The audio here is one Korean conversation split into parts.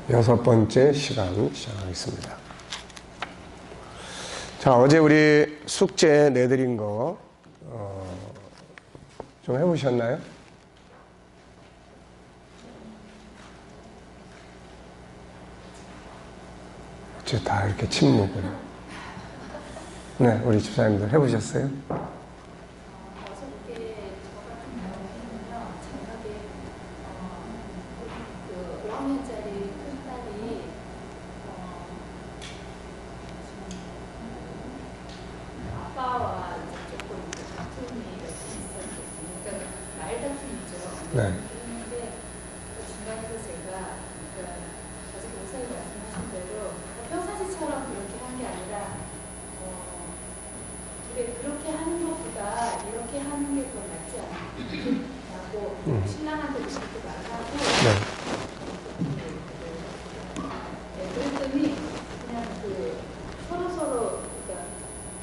6번째 시간 시작하겠습니다. 자, 어제 우리 숙제 내드린 거 좀 해보셨나요? 어째 다 이렇게 침묵을. 네, 우리 집사님들 해보셨어요? 네. 그런데 중간에서 제가 어제 목사님 말씀하신 대로 평상시처럼 그렇게 한 게 아니라 그렇게 하는 것보다 이렇게 하는 게 더 낫지 않냐고 신랑한테 그렇게 말하고 그랬더니 그냥 서로 그러니까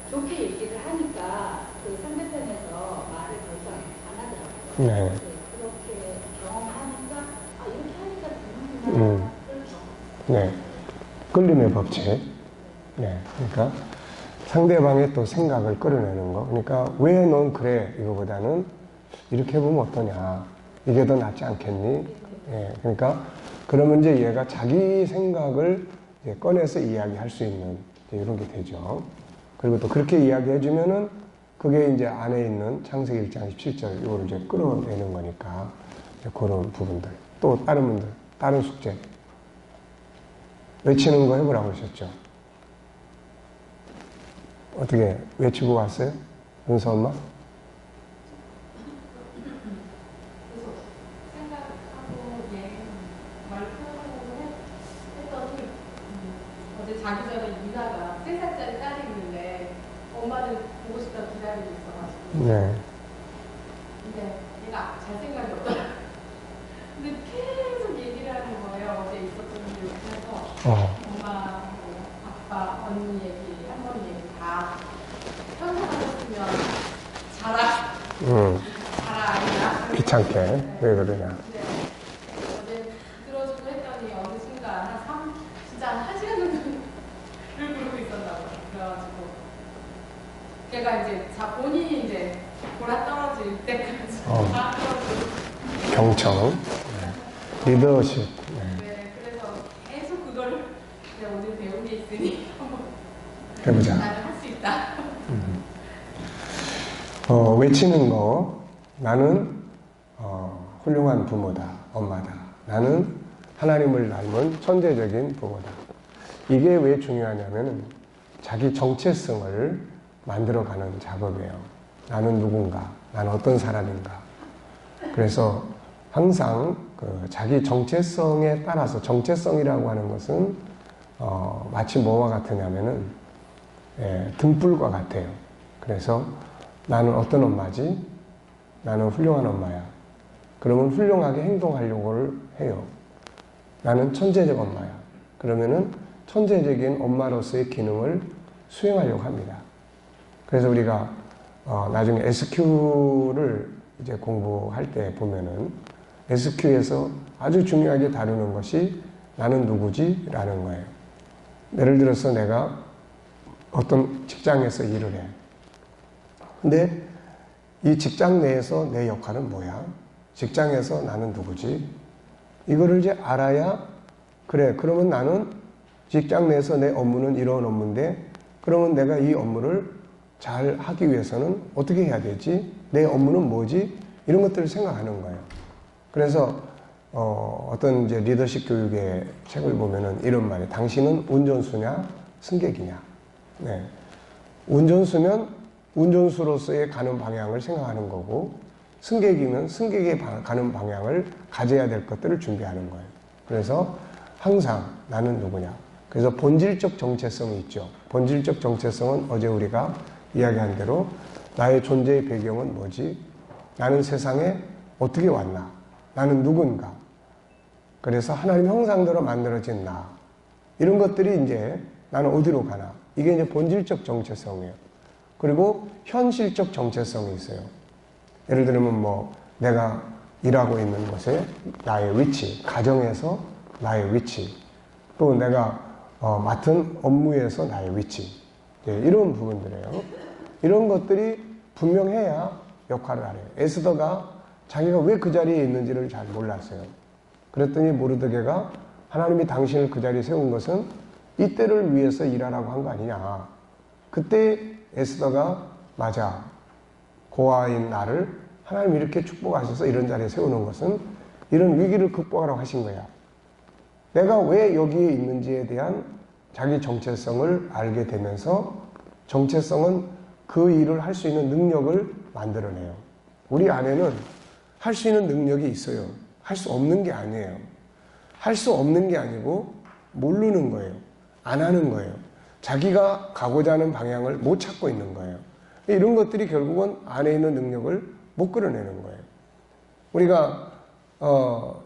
좋게 얘기를 하니까 그 상대편에서 말을 더 이상 안 하더라고요. 네. 네. 끌림의 법칙. 네. 그러니까 상대방의 또 생각을 끌어내는 거. 그러니까 왜 넌 그래? 이거보다는 이렇게 해보면 어떠냐? 이게 더 낫지 않겠니? 네. 그러니까 그러면 이제 얘가 자기 생각을 이제 꺼내서 이야기할 수 있는 이런 게 되죠. 그리고 또 그렇게 이야기해주면은 그게 이제 안에 있는 창세기 1장 17절 이거를 이제 끌어내는 거니까 이제 그런 부분들. 또 다른 분들, 다른 숙제. 외치는 거 해보라고 하셨죠? 어떻게 외치고 왔어요? 은서 엄마? 어제 자기 전에 유나가 3살짜리 딸이 있는데 엄마는 보고 싶다고 기다리고 있어가지고 네. 근데 얘가 잘 생각이 없더라. 근데 계속 얘기를 하는 거예요. 어제 있었던 일 얘기해서 엄마, 아빠, 언니 얘기, 할머니 얘기 다 편성하셨으면 자라 아니야. 귀찮게 왜 그러냐. 네. 어제 들어주고 했더니 어느 순간 진짜 한 시간 정도를 부르고 있었다고. 그래가지고 걔가 이제 본인이 이제 골아 떨어질 때까지 다 떨어지고 경청, 리더십. 네, 그래서 계속 그거를 내가 오늘 배운 게 있으니 한번 해보자. 나는 할 수 있다. 외치는 거. 나는 훌륭한 부모다, 엄마다. 나는 하나님을 닮은 천재적인 부모다. 이게 왜 중요하냐면 자기 정체성을 만들어가는 작업이에요. 나는 누군가, 나는 어떤 사람인가. 그래서 항상 자기 정체성에 따라서, 정체성이라고 하는 것은 마치 뭐와 같으냐면은 등불과 같아요. 그래서 나는 어떤 엄마지? 나는 훌륭한 엄마야. 그러면 훌륭하게 행동하려고 해요. 나는 천재적 엄마야. 그러면은 천재적인 엄마로서의 기능을 수행하려고 합니다. 그래서 우리가 나중에 SQ를 이제 공부할 때 보면은 SQ에서 아주 중요하게 다루는 것이 나는 누구지? 라는 거예요. 예를 들어서 내가 어떤 직장에서 일을 해. 근데 이 직장 내에서 내 역할은 뭐야? 직장에서 나는 누구지? 이거를 이제 알아야, 그래, 그러면 나는 직장 내에서 내 업무는 이런 업무인데, 그러면 내가 이 업무를 잘 하기 위해서는 어떻게 해야 되지? 내 업무는 뭐지? 이런 것들을 생각하는 거예요. 그래서 어떤 이제 리더십 교육의 책을 보면은 이런 말이, 당신은 운전수냐 승객이냐. 네. 운전수면 운전수로서의 가는 방향을 생각하는 거고, 승객이면 승객의 가는 방향을 가져야 될 것들을 준비하는 거예요. 그래서 항상 나는 누구냐. 그래서 본질적 정체성이 있죠. 본질적 정체성은 어제 우리가 이야기한 대로 나의 존재의 배경은 뭐지? 나는 세상에 어떻게 왔나? 나는 누군가? 그래서 하나님 형상대로 만들어진 나. 이런 것들이 이제 나는 어디로 가나? 이게 이제 본질적 정체성이에요. 그리고 현실적 정체성이 있어요. 예를 들면 뭐 내가 일하고 있는 곳에 나의 위치, 가정에서 나의 위치, 또 내가 맡은 업무에서 나의 위치, 이런 부분들이에요. 이런 것들이 분명해야 역할을 알아요. 에스더가 자기가 왜 그 자리에 있는지를 잘 몰랐어요. 그랬더니 모르드게가 하나님이 당신을 그 자리에 세운 것은 이때를 위해서 일하라고 한 거 아니냐. 그때 에스더가 맞아. 고아인 나를 하나님이 이렇게 축복하셔서 이런 자리에 세우는 것은 이런 위기를 극복하라고 하신 거야. 내가 왜 여기에 있는지에 대한 자기 정체성을 알게 되면서 정체성은 그 일을 할 수 있는 능력을 만들어내요. 우리 안에는 할 수 있는 능력이 있어요. 할 수 없는 게 아니에요. 할 수 없는 게 아니고 모르는 거예요. 안 하는 거예요. 자기가 가고자 하는 방향을 못 찾고 있는 거예요. 이런 것들이 결국은 안에 있는 능력을 못 끌어내는 거예요. 우리가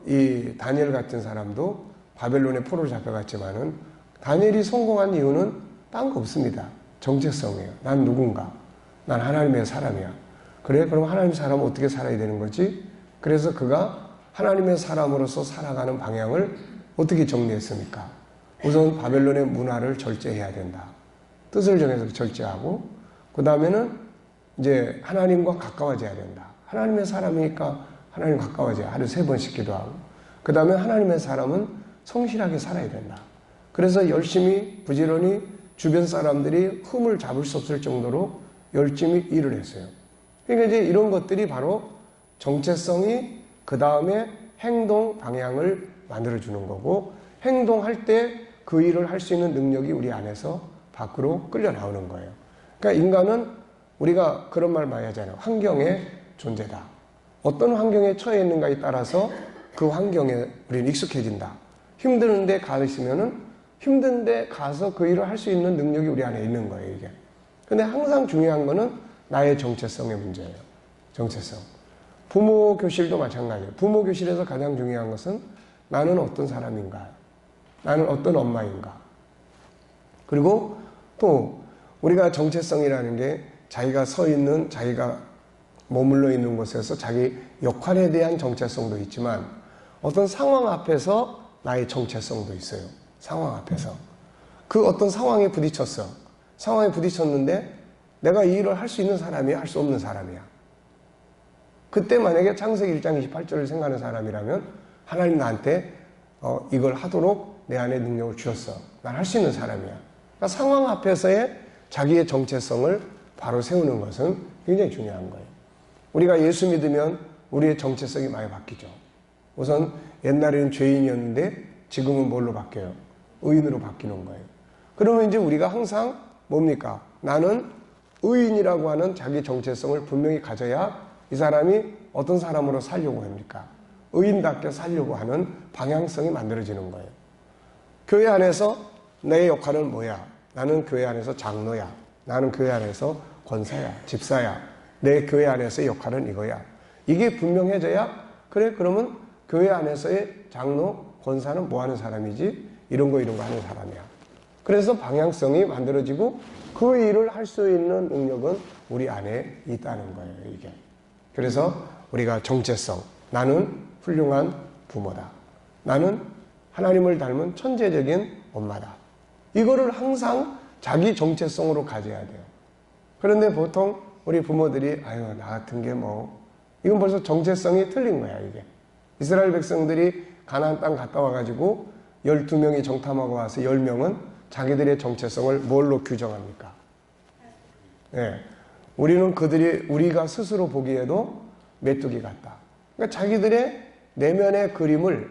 이 다니엘 같은 사람도 바벨론의 포로로 잡혀갔지만은 다니엘이 성공한 이유는 딴 거 없습니다. 정체성이에요. 난 누군가. 난 하나님의 사람이야. 그래? 그럼 하나님의 사람은 어떻게 살아야 되는 거지? 그래서 그가 하나님의 사람으로서 살아가는 방향을 어떻게 정리했습니까? 우선 바벨론의 문화를 절제해야 된다. 뜻을 정해서 절제하고, 그 다음에는 이제 하나님과 가까워져야 된다. 하나님의 사람이니까 하나님 가까워져야 하루 3번씩 기도하고, 그 다음에 하나님의 사람은 성실하게 살아야 된다. 그래서 열심히 부지런히 주변 사람들이 흠을 잡을 수 없을 정도로 열심히 일을 했어요. 그러니까 이제 이런 것들이 바로 정체성이 그 다음에 행동 방향을 만들어주는 거고, 행동할 때 그 일을 할 수 있는 능력이 우리 안에서 밖으로 끌려 나오는 거예요. 그러니까 인간은 우리가 그런 말 많이 하잖아요. 환경의 존재다. 어떤 환경에 처해 있는가에 따라서 그 환경에 우리는 익숙해진다. 힘든데 가시면은 힘든데 가서 그 일을 할 수 있는 능력이 우리 안에 있는 거예요, 이게. 근데 항상 중요한 거는 나의 정체성의 문제예요. 정체성. 부모 교실도 마찬가지예요. 부모 교실에서 가장 중요한 것은 나는 어떤 사람인가? 나는 어떤 엄마인가? 그리고 또 우리가 정체성이라는 게 자기가 서 있는, 자기가 머물러 있는 곳에서 자기 역할에 대한 정체성도 있지만 어떤 상황 앞에서 나의 정체성도 있어요. 상황 앞에서. 그 어떤 상황에 부딪혔어. 상황에 부딪혔는데 내가 이 일을 할 수 있는 사람이야? 할 수 없는 사람이야? 그때 만약에 창세기 1장 28절을 생각하는 사람이라면 하나님 나한테 이걸 하도록 내 안에 능력을 주셨어. 난 할 수 있는 사람이야. 그러니까 상황 앞에서의 자기의 정체성을 바로 세우는 것은 굉장히 중요한 거예요. 우리가 예수 믿으면 우리의 정체성이 많이 바뀌죠. 우선 옛날에는 죄인이었는데 지금은 뭘로 바뀌어요? 의인으로 바뀌는 거예요. 그러면 이제 우리가 항상 뭡니까? 나는 의인이라고 하는 자기 정체성을 분명히 가져야 이 사람이 어떤 사람으로 살려고 합니까? 의인답게 살려고 하는 방향성이 만들어지는 거예요. 교회 안에서 내 역할은 뭐야? 나는 교회 안에서 장로야. 나는 교회 안에서 권사야, 집사야. 내 교회 안에서의 역할은 이거야. 이게 분명해져야 그래, 그러면 교회 안에서의 장로, 권사는 뭐 하는 사람이지? 이런 거 하는 사람이야. 그래서 방향성이 만들어지고 그 일을 할 수 있는 능력은 우리 안에 있다는 거예요, 이게. 그래서 우리가 정체성, 나는 훌륭한 부모다. 나는 하나님을 닮은 천재적인 엄마다. 이거를 항상 자기 정체성으로 가져야 돼요. 그런데 보통 우리 부모들이 아유 나 같은 게 뭐 이건 벌써 정체성이 틀린 거야 이게. 이스라엘 백성들이 가나안 땅 갔다 와가지고 12명이 정탐하고 와서 10명은 자기들의 정체성을 뭘로 규정합니까? 네. 우리가 스스로 보기에도 메뚜기 같다. 그러니까 자기들의 내면의 그림을,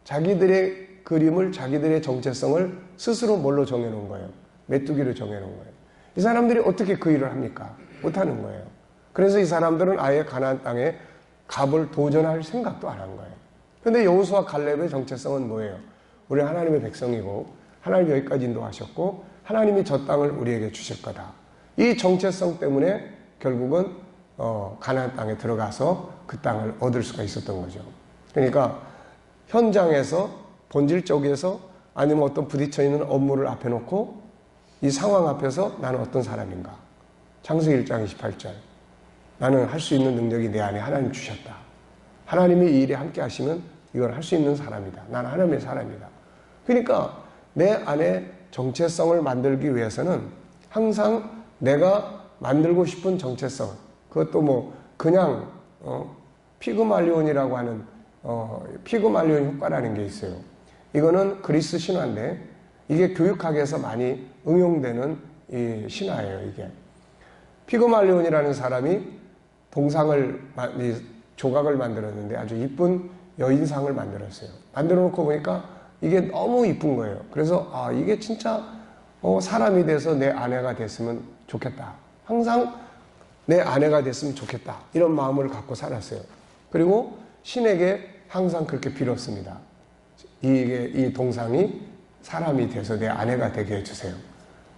자기들의 정체성을 스스로 뭘로 정해놓은 거예요? 메뚜기로 정해놓은 거예요. 이 사람들이 어떻게 그 일을 합니까? 못하는 거예요. 그래서 이 사람들은 아예 가나안 땅에 가볼 도전할 생각도 안 한 거예요. 그런데 여호수아 갈렙의 정체성은 뭐예요? 우리 하나님의 백성이고 하나님이 여기까지 인도하셨고 하나님이 저 땅을 우리에게 주실 거다. 이 정체성 때문에 결국은 가나안 땅에 들어가서 그 땅을 얻을 수가 있었던 거죠. 그러니까 현장에서 본질적에서 아니면 어떤 부딪혀 있는 업무를 앞에 놓고 이 상황 앞에서 나는 어떤 사람인가? 창세기 1장 28절. 나는 할 수 있는 능력이 내 안에 하나님 주셨다. 하나님이 이 일에 함께 하시면 이걸 할 수 있는 사람이다. 나는 하나님의 사람이다. 그러니까 내 안에 정체성을 만들기 위해서는 항상 내가 만들고 싶은 정체성, 그것도 뭐 그냥 피그말리온이라고 하는 피그말리온 효과라는 게 있어요. 이거는 그리스 신화인데 이게 교육학에서 많이 응용되는 이 신화예요. 이게 피그말리온이라는 사람이 조각을 만들었는데 아주 이쁜 여인상을 만들었어요. 만들어 놓고 보니까 이게 너무 이쁜 거예요. 그래서 이게 진짜 사람이 돼서 내 아내가 됐으면 좋겠다. 항상 내 아내가 됐으면 좋겠다. 이런 마음을 갖고 살았어요. 그리고 신에게 항상 그렇게 빌었습니다. 이 동상이 사람이 돼서 내 아내가 되게 해주세요.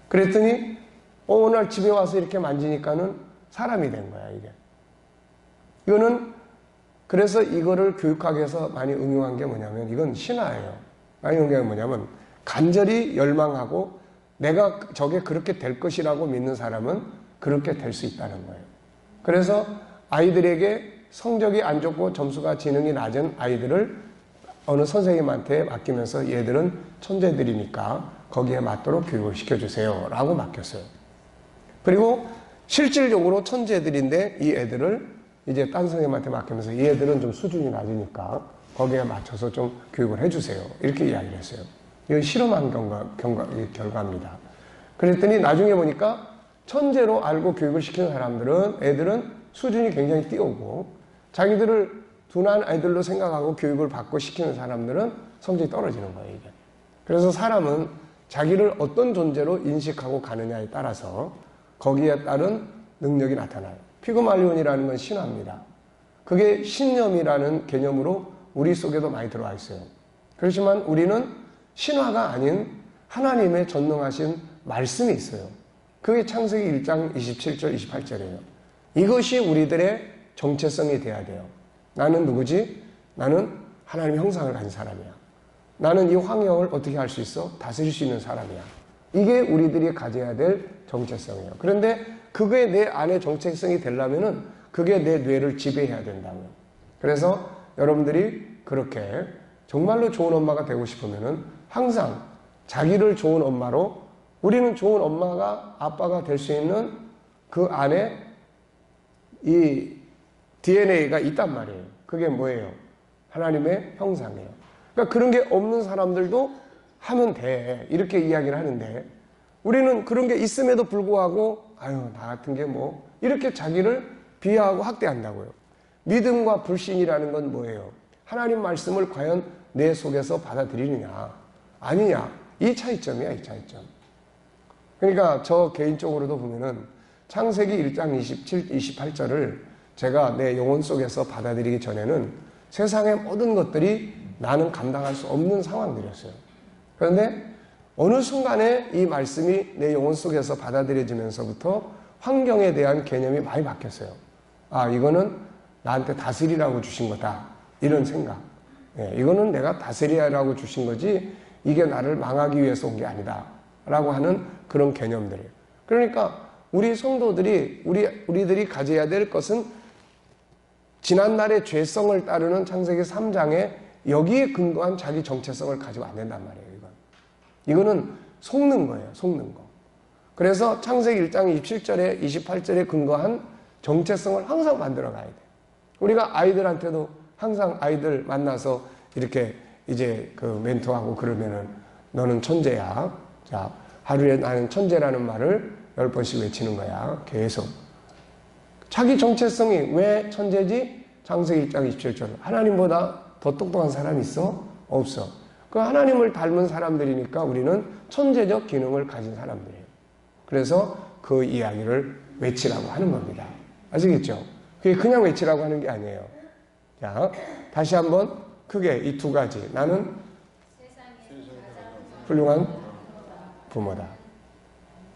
그랬더니 어느 날 집에 와서 이렇게 만지니까는 사람이 된 거야, 이게. 이거는 그래서 이거를 교육학에서 많이 응용한 게 뭐냐면 이건 신화예요. 많이 응용한 게 뭐냐면 간절히 열망하고 내가 저게 그렇게 될 것이라고 믿는 사람은 그렇게 될 수 있다는 거예요. 그래서 아이들에게 성적이 안 좋고 점수가 지능이 낮은 아이들을 어느 선생님한테 맡기면서 얘들은 천재들이니까 거기에 맞도록 교육을 시켜주세요 라고 맡겼어요. 그리고 실질적으로 천재들인데 이 애들을 이제 딴 선생님한테 맡기면서 이 애들은 좀 수준이 낮으니까 거기에 맞춰서 좀 교육을 해주세요. 이렇게 이야기를 했어요. 이건 실험한 결과입니다. 그랬더니 나중에 보니까 천재로 알고 교육을 시키는 애들은 수준이 굉장히 띄우고 자기들을 둔한 아이들로 생각하고 교육을 받고 시키는 사람들은 성적이 떨어지는 거예요, 이게. 그래서 사람은 자기를 어떤 존재로 인식하고 가느냐에 따라서 거기에 따른 능력이 나타나요. 피그말리온이라는 건 신화입니다. 그게 신념이라는 개념으로 우리 속에도 많이 들어와 있어요. 그렇지만 우리는 신화가 아닌 하나님의 전능하신 말씀이 있어요. 그게 창세기 1장 27절, 28절이에요. 이것이 우리들의 정체성이 돼야 돼요. 나는 누구지? 나는 하나님의 형상을 가진 사람이야. 나는 이 환경을 어떻게 할 수 있어? 다스릴 수 있는 사람이야. 이게 우리들이 가져야 될 정체성이에요. 그런데 그게 내 안에 정체성이 되려면은 그게 내 뇌를 지배해야 된다고요. 그래서 여러분들이 그렇게 정말로 좋은 엄마가 되고 싶으면은 항상 자기를 좋은 엄마로 우리는 좋은 엄마가 아빠가 될 수 있는 그 안에 이 DNA가 있단 말이에요. 그게 뭐예요? 하나님의 형상이에요. 그러니까 그런 게 없는 사람들도 하면 돼. 이렇게 이야기를 하는데 우리는 그런 게 있음에도 불구하고 나 같은 게 뭐 이렇게 자기를 비하하고 학대한다고요. 믿음과 불신이라는 건 뭐예요? 하나님 말씀을 과연 내 속에서 받아들이느냐 아니냐 이 차이점이야, 이 차이점. 그러니까 저 개인적으로도 보면은 창세기 1장 27, 28절을 제가 내 영혼 속에서 받아들이기 전에는 세상의 모든 것들이 나는 감당할 수 없는 상황들이었어요. 그런데 어느 순간에 이 말씀이 내 영혼 속에서 받아들여지면서부터 환경에 대한 개념이 많이 바뀌었어요. 이거는 나한테 다스리라고 주신 거다. 이런 생각. 이거는 내가 다스리라고 주신 거지 이게 나를 망하기 위해서 온 게 아니다. 라고 하는 그런 개념들이에요. 그러니까 우리 성도들이 우리들이 가져야 될 것은 지난날의 죄성을 따르는 창세기 3장에 여기에 근거한 자기 정체성을 가지고 안 된단 말이에요. 이거는 속는 거예요. 속는 거. 그래서 창세기 1장 27절에 28절에 근거한 정체성을 항상 만들어 가야 돼. 우리가 아이들한테도 항상 아이들 만나서 이렇게 이제 그 멘토하고 그러면은 너는 천재야. 자, 하루에 나는 천재라는 말을 10번씩 외치는 거야. 계속. 자기 정체성이 왜 천재지? 창세기 1장 27절. 하나님보다 더 똑똑한 사람이 있어? 없어. 그 하나님을 닮은 사람들이니까 우리는 천재적 기능을 가진 사람들이에요. 그래서 그 이야기를 외치라고 하는 겁니다. 아시겠죠? 그게 그냥 외치라고 하는 게 아니에요. 자, 다시 한번 크게 이 두 가지. 나는 훌륭한 부모다.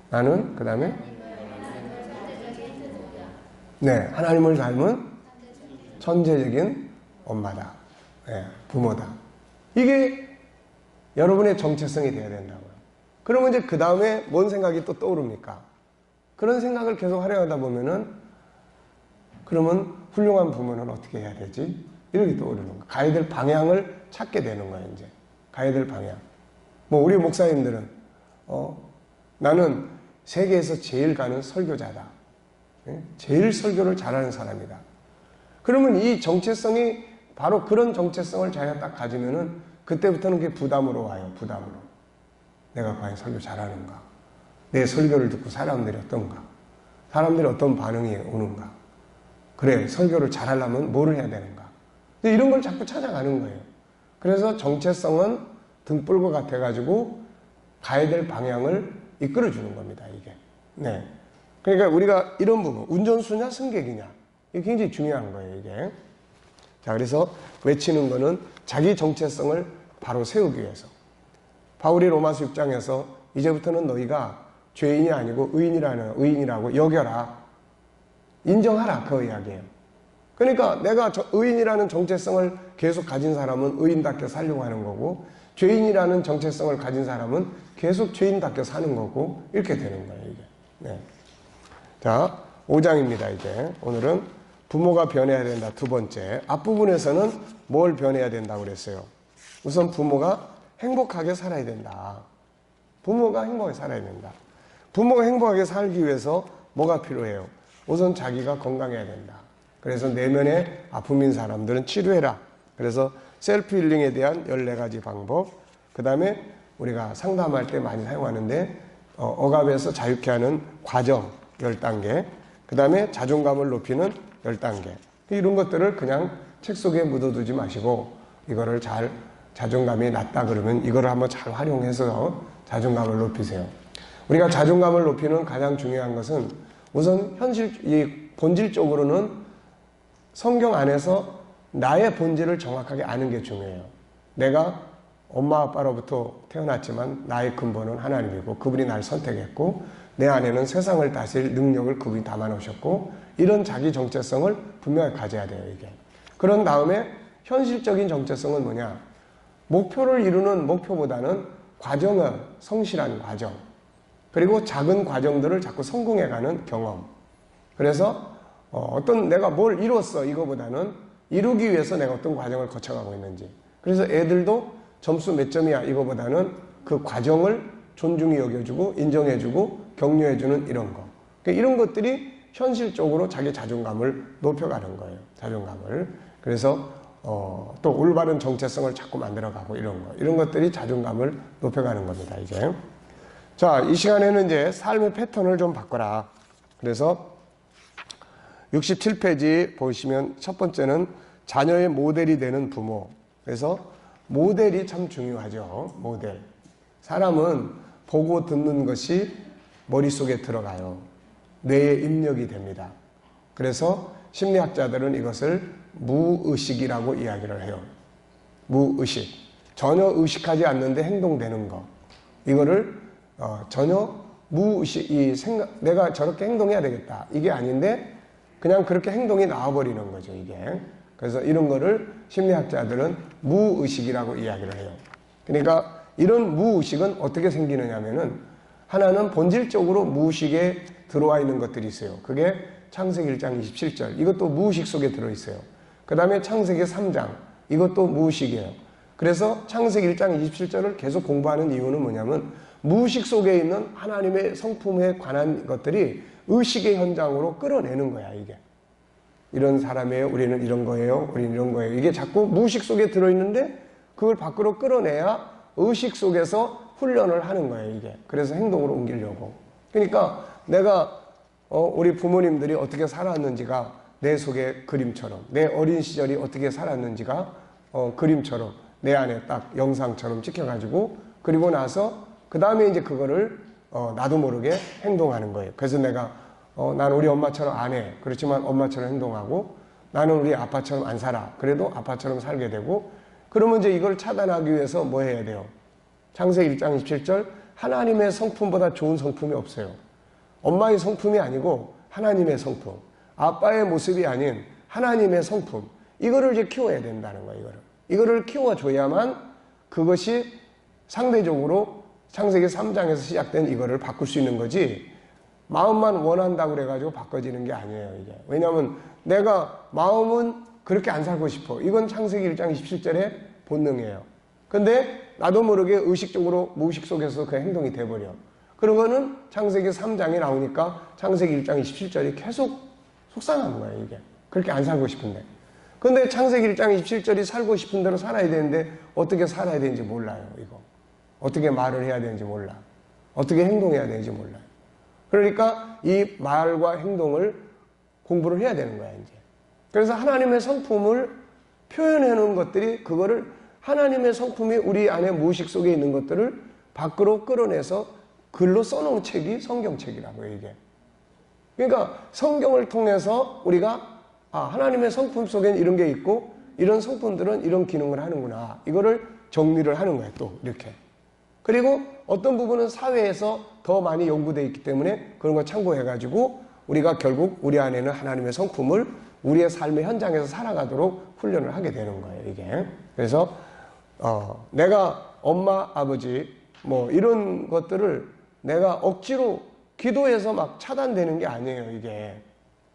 나는 그 다음에 하나님을 닮은 천재적인 엄마다. 부모다. 이게 여러분의 정체성이 되어야 된다고요. 그러면 이제 그 다음에 뭔 생각이 또 떠오릅니까? 그런 생각을 계속 하려다 보면은 그러면 훌륭한 부모는 어떻게 해야 되지? 이렇게 떠오르는 거예요. 가야 될 방향을 찾게 되는 거예요, 이제. 가야 될 방향. 뭐 우리 목사님들은 나는 세계에서 제일 가는 설교자다. 제일 설교를 잘하는 사람이다. 그러면 이 정체성이 바로 그런 정체성을 자기가 딱 가지면은 그때부터는 그게 부담으로 와요. 부담으로. 내가 과연 설교 잘하는가? 내 설교를 듣고 사람들이 어떤가? 사람들이 어떤 반응이 오는가? 그래, 설교를 잘하려면 뭐를 해야 되는가? 이런 걸 자꾸 찾아가는 거예요. 그래서 정체성은 등불과 같아가지고 가야 될 방향을 이끌어주는 겁니다, 이게. 네. 그러니까 우리가 이런 부분, 운전수냐, 승객이냐. 이게 굉장히 중요한 거예요, 이게. 자, 그래서 외치는 거는 자기 정체성을 바로 세우기 위해서. 바울이 로마서 6장에서 이제부터는 너희가 죄인이 아니고 의인이라고 여겨라. 인정하라, 그 이야기예요. 그러니까 내가 의인이라는 정체성을 계속 가진 사람은 의인답게 살려고 하는 거고, 죄인이라는 정체성을 가진 사람은 계속 죄인답게 사는 거고, 이렇게 되는 거예요, 이게. 네. 자, 5장입니다, 이제. 오늘은 부모가 변해야 된다, 두 번째. 앞부분에서는 뭘 변해야 된다고 그랬어요? 우선 부모가 행복하게 살아야 된다. 부모가 행복하게 살아야 된다. 부모가 행복하게 살기 위해서 뭐가 필요해요? 우선 자기가 건강해야 된다. 그래서 내면에 아픔인 사람들은 치료해라. 그래서 셀프 힐링에 대한 14가지 방법. 그 다음에 우리가 상담할 때 많이 사용하는데 억압에서 자유케 하는 과정 10단계. 그 다음에 자존감을 높이는 10단계. 이런 것들을 그냥 책 속에 묻어두지 마시고 이거를 잘 자존감이 낮다 그러면 이거를 한번 잘 활용해서 자존감을 높이세요. 우리가 자존감을 높이는 가장 중요한 것은 우선 본질적으로는 성경 안에서 나의 본질을 정확하게 아는 게 중요해요. 내가 엄마 아빠로부터 태어났지만 나의 근본은 하나님이고 그분이 날 선택했고 내 안에는 세상을 다스릴 능력을 그분이 담아놓으셨고 이런 자기 정체성을 분명히 가져야 돼요. 이게. 그런 다음에 현실적인 정체성은 뭐냐? 목표를 이루는 목표보다는 과정을 성실한 과정 그리고 작은 과정들을 자꾸 성공해가는 경험. 그래서 어떤 내가 뭘 이뤘어 이거보다는 이루기 위해서 내가 어떤 과정을 거쳐가고 있는지. 그래서 애들도 점수 몇 점이야 이거보다는 그 과정을 존중히 여겨주고 인정해주고 격려해주는 이런 거. 그러니까 이런 것들이 현실적으로 자기 자존감을 높여가는 거예요. 자존감을. 그래서 또 올바른 정체성을 자꾸 만들어가고 이런 거. 이런 것들이 자존감을 높여가는 겁니다. 이제. 자, 이 시간에는 이제 삶의 패턴을 좀 바꿔라. 그래서 67페이지 보시면 첫 번째는 자녀의 모델이 되는 부모. 그래서 모델이 참 중요하죠. 모델. 사람은 보고 듣는 것이 머릿속에 들어가요. 뇌에 입력이 됩니다. 그래서 심리학자들은 이것을 무의식이라고 이야기를 해요. 무의식. 전혀 의식하지 않는데 행동되는 거. 이거를 전혀 무의식, 내가 저렇게 행동해야 되겠다. 이게 아닌데 그냥 그렇게 행동이 나와버리는 거죠, 이게. 그래서 이런 거를 심리학자들은 무의식이라고 이야기를 해요. 그러니까 이런 무의식은 어떻게 생기느냐면은 하나는 본질적으로 무의식에 들어와 있는 것들이 있어요. 그게 창세기 1장 27절. 이것도 무의식 속에 들어있어요. 그 다음에 창세기 3장. 이것도 무의식이에요. 그래서 창세기 1장 27절을 계속 공부하는 이유는 뭐냐면 무의식 속에 있는 하나님의 성품에 관한 것들이 의식의 현장으로 끌어내는 거야, 이게. 이런 사람이에요. 우리는 이런 거예요. 우리는 이런 거예요. 이게 자꾸 무의식 속에 들어있는데 그걸 밖으로 끌어내야 의식 속에서 훈련을 하는 거예요, 이게. 그래서 행동으로 옮기려고. 그러니까 내가 우리 부모님들이 어떻게 살았는지가 내 속의 그림처럼, 내 어린 시절이 어떻게 살았는지가 그림처럼 내 안에 딱 영상처럼 찍혀가지고 그리고 나서 그 다음에 이제 그거를 나도 모르게 행동하는 거예요. 그래서 내가 나는 우리 엄마처럼 안 해. 그렇지만 엄마처럼 행동하고 나는 우리 아빠처럼 안 살아. 그래도 아빠처럼 살게 되고 그러면 이제 이걸 차단하기 위해서 뭐 해야 돼요? 창세기 1장 27절 하나님의 성품보다 좋은 성품이 없어요. 엄마의 성품이 아니고 하나님의 성품. 아빠의 모습이 아닌 하나님의 성품. 이거를 이제 키워야 된다는 거예요. 이거를 키워줘야만 그것이 상대적으로 창세기 3장에서 시작된 이거를 바꿀 수 있는 거지 마음만 원한다고 그래가지고 바꿔지는 게 아니에요. 이게. 왜냐하면 내가 마음은 그렇게 안 살고 싶어. 이건 창세기 1장 27절의 본능이에요. 근데 나도 모르게 의식적으로 무의식 속에서 그 행동이 돼버려. 그런 거는 창세기 3장에 나오니까 창세기 1장 27절이 계속 속상한 거예요, 이게. 그렇게 안 살고 싶은데. 근데 창세기 1장 27절이 살고 싶은 대로 살아야 되는데 어떻게 살아야 되는지 몰라요, 이거. 어떻게 말을 해야 되는지 몰라. 어떻게 행동해야 되는지 몰라요. 그러니까 이 말과 행동을 공부를 해야 되는 거야, 이제. 그래서 하나님의 성품을 표현해 놓은 것들이 그거를 하나님의 성품이 우리 안에 무의식 속에 있는 것들을 밖으로 끌어내서 글로 써놓은 책이 성경책이라고요, 이게. 그러니까 성경을 통해서 우리가 하나님의 성품 속엔 이런 게 있고 이런 성품들은 이런 기능을 하는구나. 이거를 정리를 하는 거예요, 또 이렇게. 그리고 어떤 부분은 사회에서 더 많이 연구되어 있기 때문에 그런 거 참고해가지고 우리가 결국 우리 안에는 하나님의 성품을 우리의 삶의 현장에서 살아가도록 훈련을 하게 되는 거예요, 이게. 그래서 내가 엄마, 아버지 뭐 이런 것들을 내가 억지로 기도해서 막 차단되는 게 아니에요, 이게.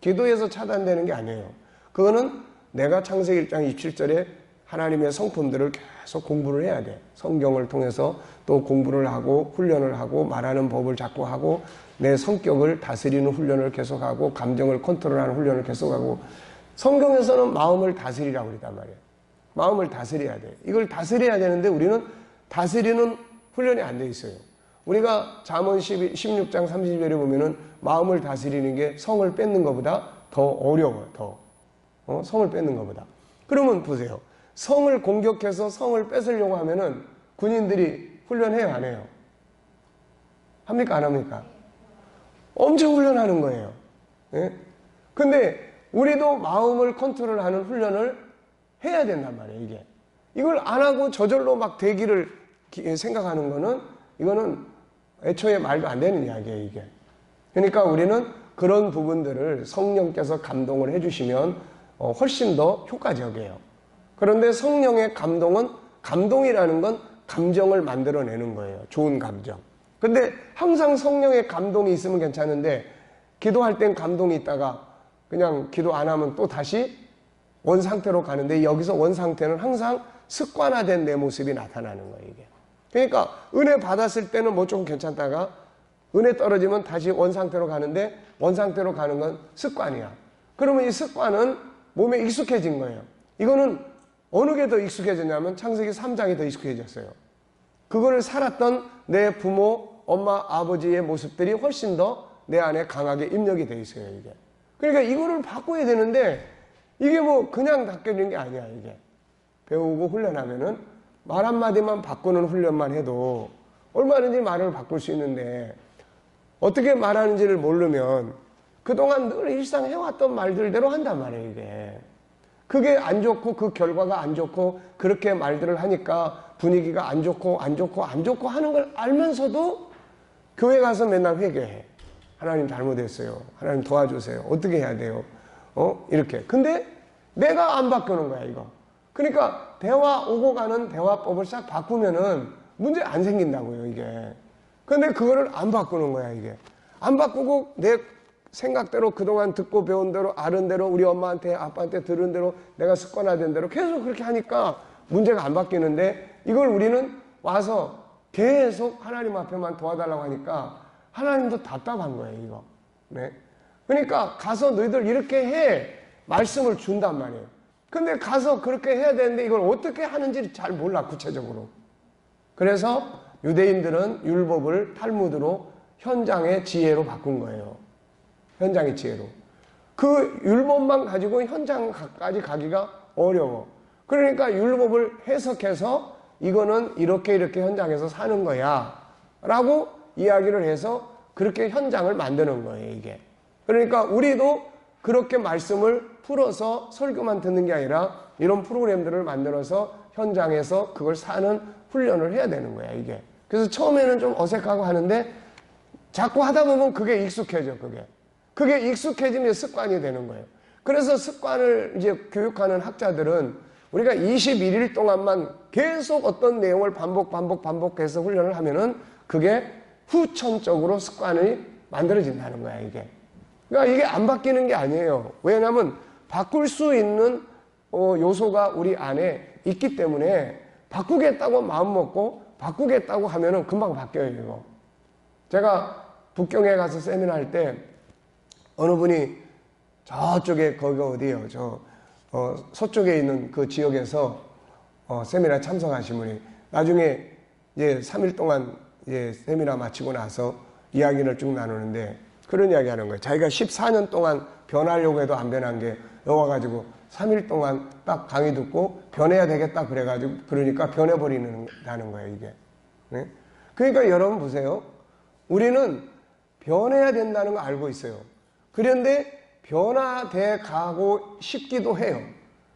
기도해서 차단되는 게 아니에요. 그거는 내가 창세기 1장 27절에 하나님의 성품들을 계속 공부를 해야 돼. 성경을 통해서 또 공부를 하고 훈련을 하고 말하는 법을 자꾸 하고 내 성격을 다스리는 훈련을 계속하고 감정을 컨트롤하는 훈련을 계속하고 성경에서는 마음을 다스리라고 그러단 말이에요. 마음을 다스려야 돼. 이걸 다스려야 되는데 우리는 다스리는 훈련이 안 돼 있어요. 우리가 잠언 16장 30절에 보면은 마음을 다스리는 게 성을 뺏는 것보다 더 어려워요. 더. 성을 뺏는 것보다. 그러면 보세요. 성을 공격해서 성을 뺏으려고 하면은 군인들이 훈련해요, 안 해요? 합니까, 안 합니까? 엄청 훈련하는 거예요. 예? 근데 우리도 마음을 컨트롤하는 훈련을 해야 된단 말이에요, 이게. 이걸 안 하고 저절로 막 되기를 생각하는 거는 이거는 애초에 말도 안 되는 이야기예요, 이게. 그러니까 우리는 그런 부분들을 성령께서 감동을 해주시면 훨씬 더 효과적이에요. 그런데 성령의 감동은, 감동이라는 건 감정을 만들어내는 거예요. 좋은 감정. 근데 항상 성령의 감동이 있으면 괜찮은데 기도할 땐 감동이 있다가 그냥 기도 안 하면 또 다시 원 상태로 가는데 여기서 원 상태는 항상 습관화된 내 모습이 나타나는 거예요, 이게. 그러니까 은혜 받았을 때는 뭐 좀 괜찮다가 은혜 떨어지면 다시 원 상태로 가는데 원 상태로 가는 건 습관이야. 그러면 이 습관은 몸에 익숙해진 거예요. 이거는 어느 게 더 익숙해졌냐면 창세기 3장이 더 익숙해졌어요. 그거를 살았던 내 부모, 엄마, 아버지의 모습들이 훨씬 더 내 안에 강하게 입력이 돼 있어요, 이게. 그러니까 이거를 바꿔야 되는데 이게 뭐 그냥 바뀌는 게 아니야, 이게. 배우고 훈련하면은 말 한마디만 바꾸는 훈련만 해도 얼마든지 말을 바꿀 수 있는데 어떻게 말하는지를 모르면 그동안 늘 일상 해왔던 말들대로 한단 말이에요, 이게. 그게 안 좋고 그 결과가 안 좋고 그렇게 말들을 하니까 분위기가 안 좋고 하는 걸 알면서도 교회 가서 맨날 회개해. 하나님 잘못했어요. 하나님 도와주세요. 어떻게 해야 돼요? 이렇게. 근데 내가 안 바꾸는 거야, 이거. 그러니까 대화 오고 가는 대화법을 싹 바꾸면은 문제 안 생긴다고요, 이게. 근데 그거를 안 바꾸는 거야, 이게. 안 바꾸고 내 생각대로 그동안 듣고 배운 대로 아는 대로 우리 엄마한테 아빠한테 들은 대로 내가 습관화된 대로 계속 그렇게 하니까 문제가 안 바뀌는데 이걸 우리는 와서 계속 하나님 앞에만 도와달라고 하니까 하나님도 답답한 거예요, 이거. 네. 그러니까 가서 너희들 이렇게 해 말씀을 준단 말이에요. 근데 가서 그렇게 해야 되는데 이걸 어떻게 하는지 잘 몰라, 구체적으로. 그래서 유대인들은 율법을 탈무드로 현장의 지혜로 바꾼 거예요. 현장의 지혜로. 그 율법만 가지고 현장까지 가기가 어려워. 그러니까 율법을 해석해서 이거는 이렇게 현장에서 사는 거야 라고 이야기를 해서 그렇게 현장을 만드는 거예요, 이게. 그러니까 우리도 그렇게 말씀을 풀어서 설교만 듣는 게 아니라 이런 프로그램들을 만들어서 현장에서 그걸 사는 훈련을 해야 되는 거야, 이게. 그래서 처음에는 좀 어색하고 하는데 자꾸 하다 보면 그게 익숙해져, 그게 익숙해지면 습관이 되는 거예요. 그래서 습관을 이제 교육하는 학자들은 우리가 21일 동안만 계속 어떤 내용을 반복해서 훈련을 하면은 그게 후천적으로 습관이 만들어진다는 거야, 이게. 그러니까 이게 안 바뀌는 게 아니에요. 왜냐하면 바꿀 수 있는 요소가 우리 안에 있기 때문에 바꾸겠다고 마음 먹고 바꾸겠다고 하면은 금방 바뀌어요, 이거. 제가 북경에 가서 세미나 할 때 어느 분이 저쪽에 거기가 어디예요? 서쪽에 있는 그 지역에서 세미나 참석하신 분이 나중에 이제 3일 동안 이제 세미나 마치고 나서 이야기를 쭉 나누는데 그런 이야기 하는 거예요. 자기가 14년 동안 변하려고 해도 안 변한 게 여기 와가지고 3일 동안 딱 강의 듣고 변해야 되겠다 그래가지고 그러니까 변해버리는다는 거예요, 이게. 네? 그러니까 여러분 보세요. 우리는 변해야 된다는 거 알고 있어요. 그런데 변화돼 가고 싶기도 해요.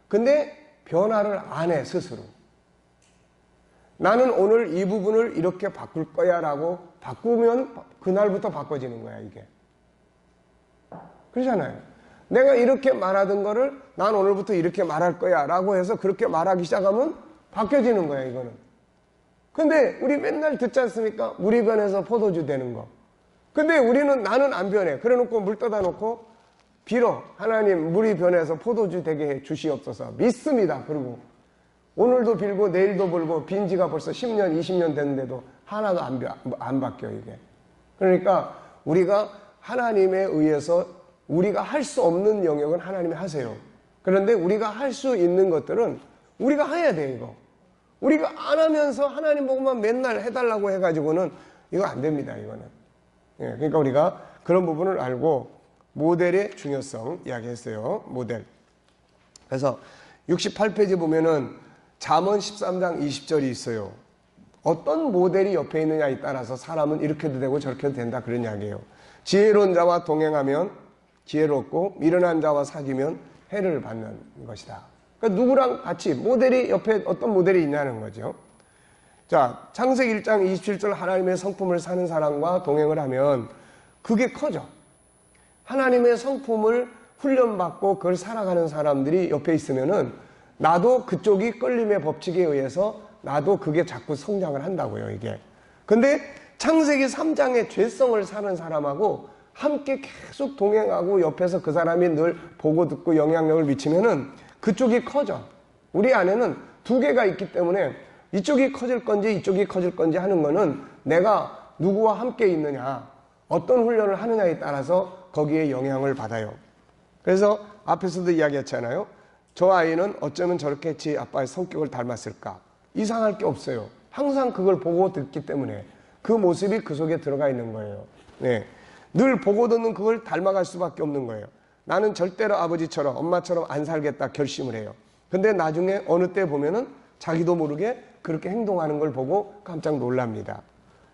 근데 변화를 안 해, 스스로. 나는 오늘 이 부분을 이렇게 바꿀 거야 라고 바꾸면 그날부터 바꿔지는 거야, 이게. 그러잖아요. 내가 이렇게 말하던 거를 난 오늘부터 이렇게 말할 거야 라고 해서 그렇게 말하기 시작하면 바뀌어지는 거야, 이거는. 근데 우리 맨날 듣지 않습니까? 물이 변해서 포도주 되는 거. 근데 우리는 나는 안 변해. 그래 놓고 물 떠다 놓고 빌어. 하나님 물이 변해서 포도주 되게 해 주시옵소서. 믿습니다. 그리고 오늘도 빌고 내일도 빌고 빈 지가 벌써 10년, 20년 됐는데도 하나도 안 바뀌어, 이게. 그러니까 우리가 하나님에 의해서 우리가 할 수 없는 영역은 하나님이 하세요. 그런데 우리가 할 수 있는 것들은 우리가 해야 돼, 이거. 우리가 안 하면서 하나님 보고만 맨날 해달라고 해가지고는 이거 안 됩니다, 이거는. 예, 그러니까 우리가 그런 부분을 알고 모델의 중요성 이야기했어요. 모델. 그래서 68페이지 보면은 잠언 13장 20절이 있어요. 어떤 모델이 옆에 있느냐에 따라서 사람은 이렇게도 되고 저렇게도 된다, 그런 이야기예요. 지혜로운 자와 동행하면 지혜롭고 미련한 자와 사귀면 해를 받는 것이다. 그러니까 누구랑 같이 모델이 옆에 어떤 모델이 있냐는 거죠. 자, 창세기 1장 27절 하나님의 성품을 사는 사람과 동행을 하면 그게 커져. 하나님의 성품을 훈련받고 그걸 살아가는 사람들이 옆에 있으면은 나도 그쪽이 끌림의 법칙에 의해서 나도 그게 자꾸 성장을 한다고요, 이게. 근데 창세기 3장의 죄성을 사는 사람하고 함께 계속 동행하고 옆에서 그 사람이 늘 보고 듣고 영향력을 미치면은 그쪽이 커져. 우리 안에는 두 개가 있기 때문에 이쪽이 커질 건지 이쪽이 커질 건지 하는 거는 내가 누구와 함께 있느냐, 어떤 훈련을 하느냐에 따라서 거기에 영향을 받아요. 그래서 앞에서도 이야기했잖아요. 저 아이는 어쩌면 저렇게 지 아빠의 성격을 닮았을까? 이상할 게 없어요. 항상 그걸 보고 듣기 때문에 그 모습이 그 속에 들어가 있는 거예요. 네. 늘 보고 듣는 그걸 닮아갈 수밖에 없는 거예요. 나는 절대로 아버지처럼 엄마처럼 안 살겠다 결심을 해요. 근데 나중에 어느 때 보면은 자기도 모르게 그렇게 행동하는 걸 보고 깜짝 놀랍니다.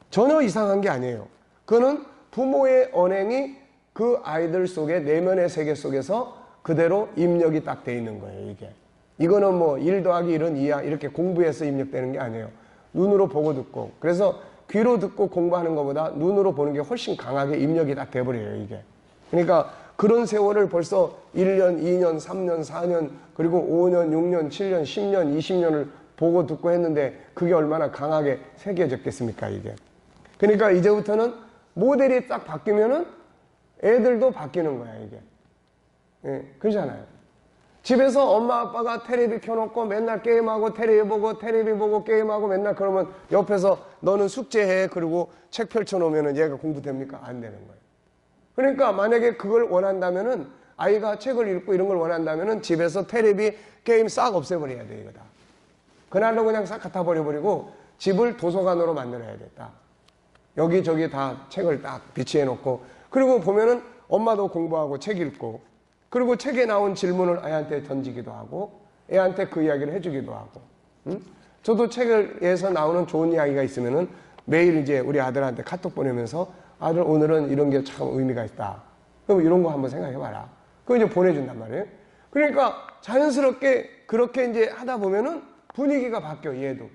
전혀 이상한 게 아니에요. 그거는 부모의 언행이 그 아이들 속에 내면의 세계 속에서 그대로 입력이 딱 돼 있는 거예요, 이게. 이거는 뭐 1 더하기 1은 2야 이렇게 공부해서 입력되는 게 아니에요. 눈으로 보고 듣고. 그래서 귀로 듣고 공부하는 것보다 눈으로 보는 게 훨씬 강하게 입력이 다 돼버려요, 이게. 그러니까 그런 세월을 벌써 1년, 2년, 3년, 4년, 그리고 5년, 6년, 7년, 10년, 20년을 보고 듣고 했는데 그게 얼마나 강하게 새겨졌겠습니까, 이게. 그러니까 이제부터는 모델이 딱 바뀌면은 애들도 바뀌는 거야, 이게. 예, 그러잖아요. 집에서 엄마 아빠가 테레비 켜놓고 맨날 게임하고 테레비 보고 게임하고 맨날 그러면 옆에서 너는 숙제해 그리고 책 펼쳐놓으면 얘가 공부됩니까? 안 되는 거예요. 그러니까 만약에 그걸 원한다면은 아이가 책을 읽고 이런 걸 원한다면은 집에서 테레비 게임 싹 없애버려야 돼, 이거다. 그날로 그냥 싹 갖다 버려버리고 집을 도서관으로 만들어야 겠다. 여기저기 다 책을 딱 비치해 놓고 그리고 보면은 엄마도 공부하고 책 읽고 그리고 책에 나온 질문을 애한테 던지기도 하고 애한테 그 이야기를 해주기도 하고. 저도 책에서 나오는 좋은 이야기가 있으면은 매일 이제 우리 아들한테 카톡 보내면서 아들 오늘은 이런 게 참 의미가 있다. 그럼 이런 거 한번 생각해봐라. 그거 이제 보내준단 말이에요. 그러니까 자연스럽게 그렇게 이제 하다 보면은 분위기가 바뀌어, 얘도.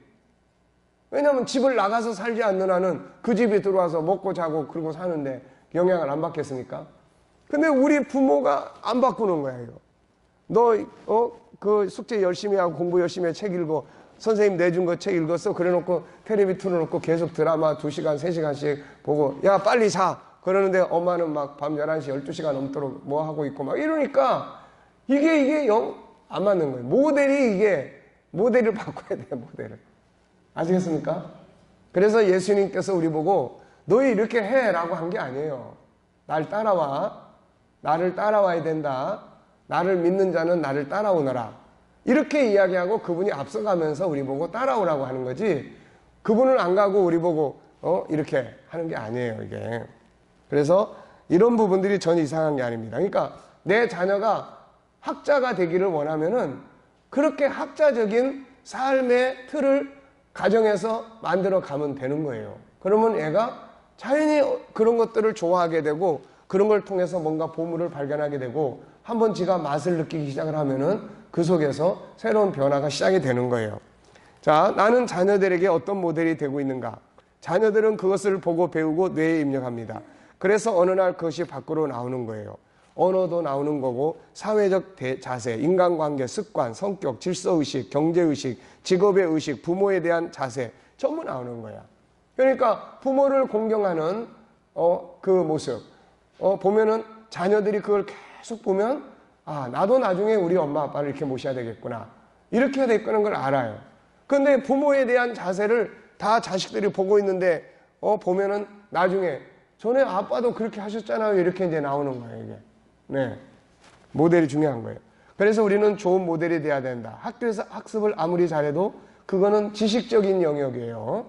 왜냐면 집을 나가서 살지 않는 한은 그 집에 들어와서 먹고 자고 그러고 사는데 영향을 안 받겠습니까? 근데 우리 부모가 안 바꾸는 거야, 이거. 그 숙제 열심히 하고 공부 열심히 해, 책 읽어. 선생님 내준 거 책 읽었어? 그래 놓고 테레비 틀어놓고 계속 드라마 2시간, 3시간씩 보고, 야, 빨리 자! 그러는데 엄마는 막 밤 11시, 12시간 넘도록 뭐 하고 있고 막 이러니까 이게 영 안 맞는 거예요. 모델을 바꿔야 돼요, 모델을. 아시겠습니까? 그래서 예수님께서 우리 보고 너희 이렇게 해라고 한 게 아니에요. 날 따라와. 나를 따라와야 된다. 나를 믿는 자는 나를 따라오너라. 이렇게 이야기하고 그분이 앞서가면서 우리 보고 따라오라고 하는 거지, 그분은 안 가고 우리 보고 이렇게 하는 게 아니에요, 이게. 그래서 이런 부분들이 전혀 이상한 게 아닙니다. 그러니까 내 자녀가 학자가 되기를 원하면은 그렇게 학자적인 삶의 틀을 가정에서 만들어 가면 되는 거예요. 그러면 애가 자연히 그런 것들을 좋아하게 되고, 그런 걸 통해서 뭔가 보물을 발견하게 되고, 한번 지가 맛을 느끼기 시작을 하면은 그 속에서 새로운 변화가 시작이 되는 거예요. 자, 나는 자녀들에게 어떤 모델이 되고 있는가? 자녀들은 그것을 보고 배우고 뇌에 입력합니다. 그래서 어느 날 그것이 밖으로 나오는 거예요. 언어도 나오는 거고, 사회적 자세, 인간관계, 습관, 성격, 질서의식, 경제의식, 직업의 의식, 부모에 대한 자세 전부 나오는 거야. 그러니까 부모를 공경하는 그 모습 보면은 자녀들이 그걸 계속 보면, 아, 나도 나중에 우리 엄마 아빠를 이렇게 모셔야 되겠구나, 이렇게 해야 되겠구나 걸 알아요. 근데 부모에 대한 자세를 다 자식들이 보고 있는데 보면은 나중에 전에 아빠도 그렇게 하셨잖아요, 이렇게 이제 나오는 거예요, 이게. 네, 모델이 중요한 거예요. 그래서 우리는 좋은 모델이 돼야 된다. 학교에서 학습을 아무리 잘해도 그거는 지식적인 영역이에요.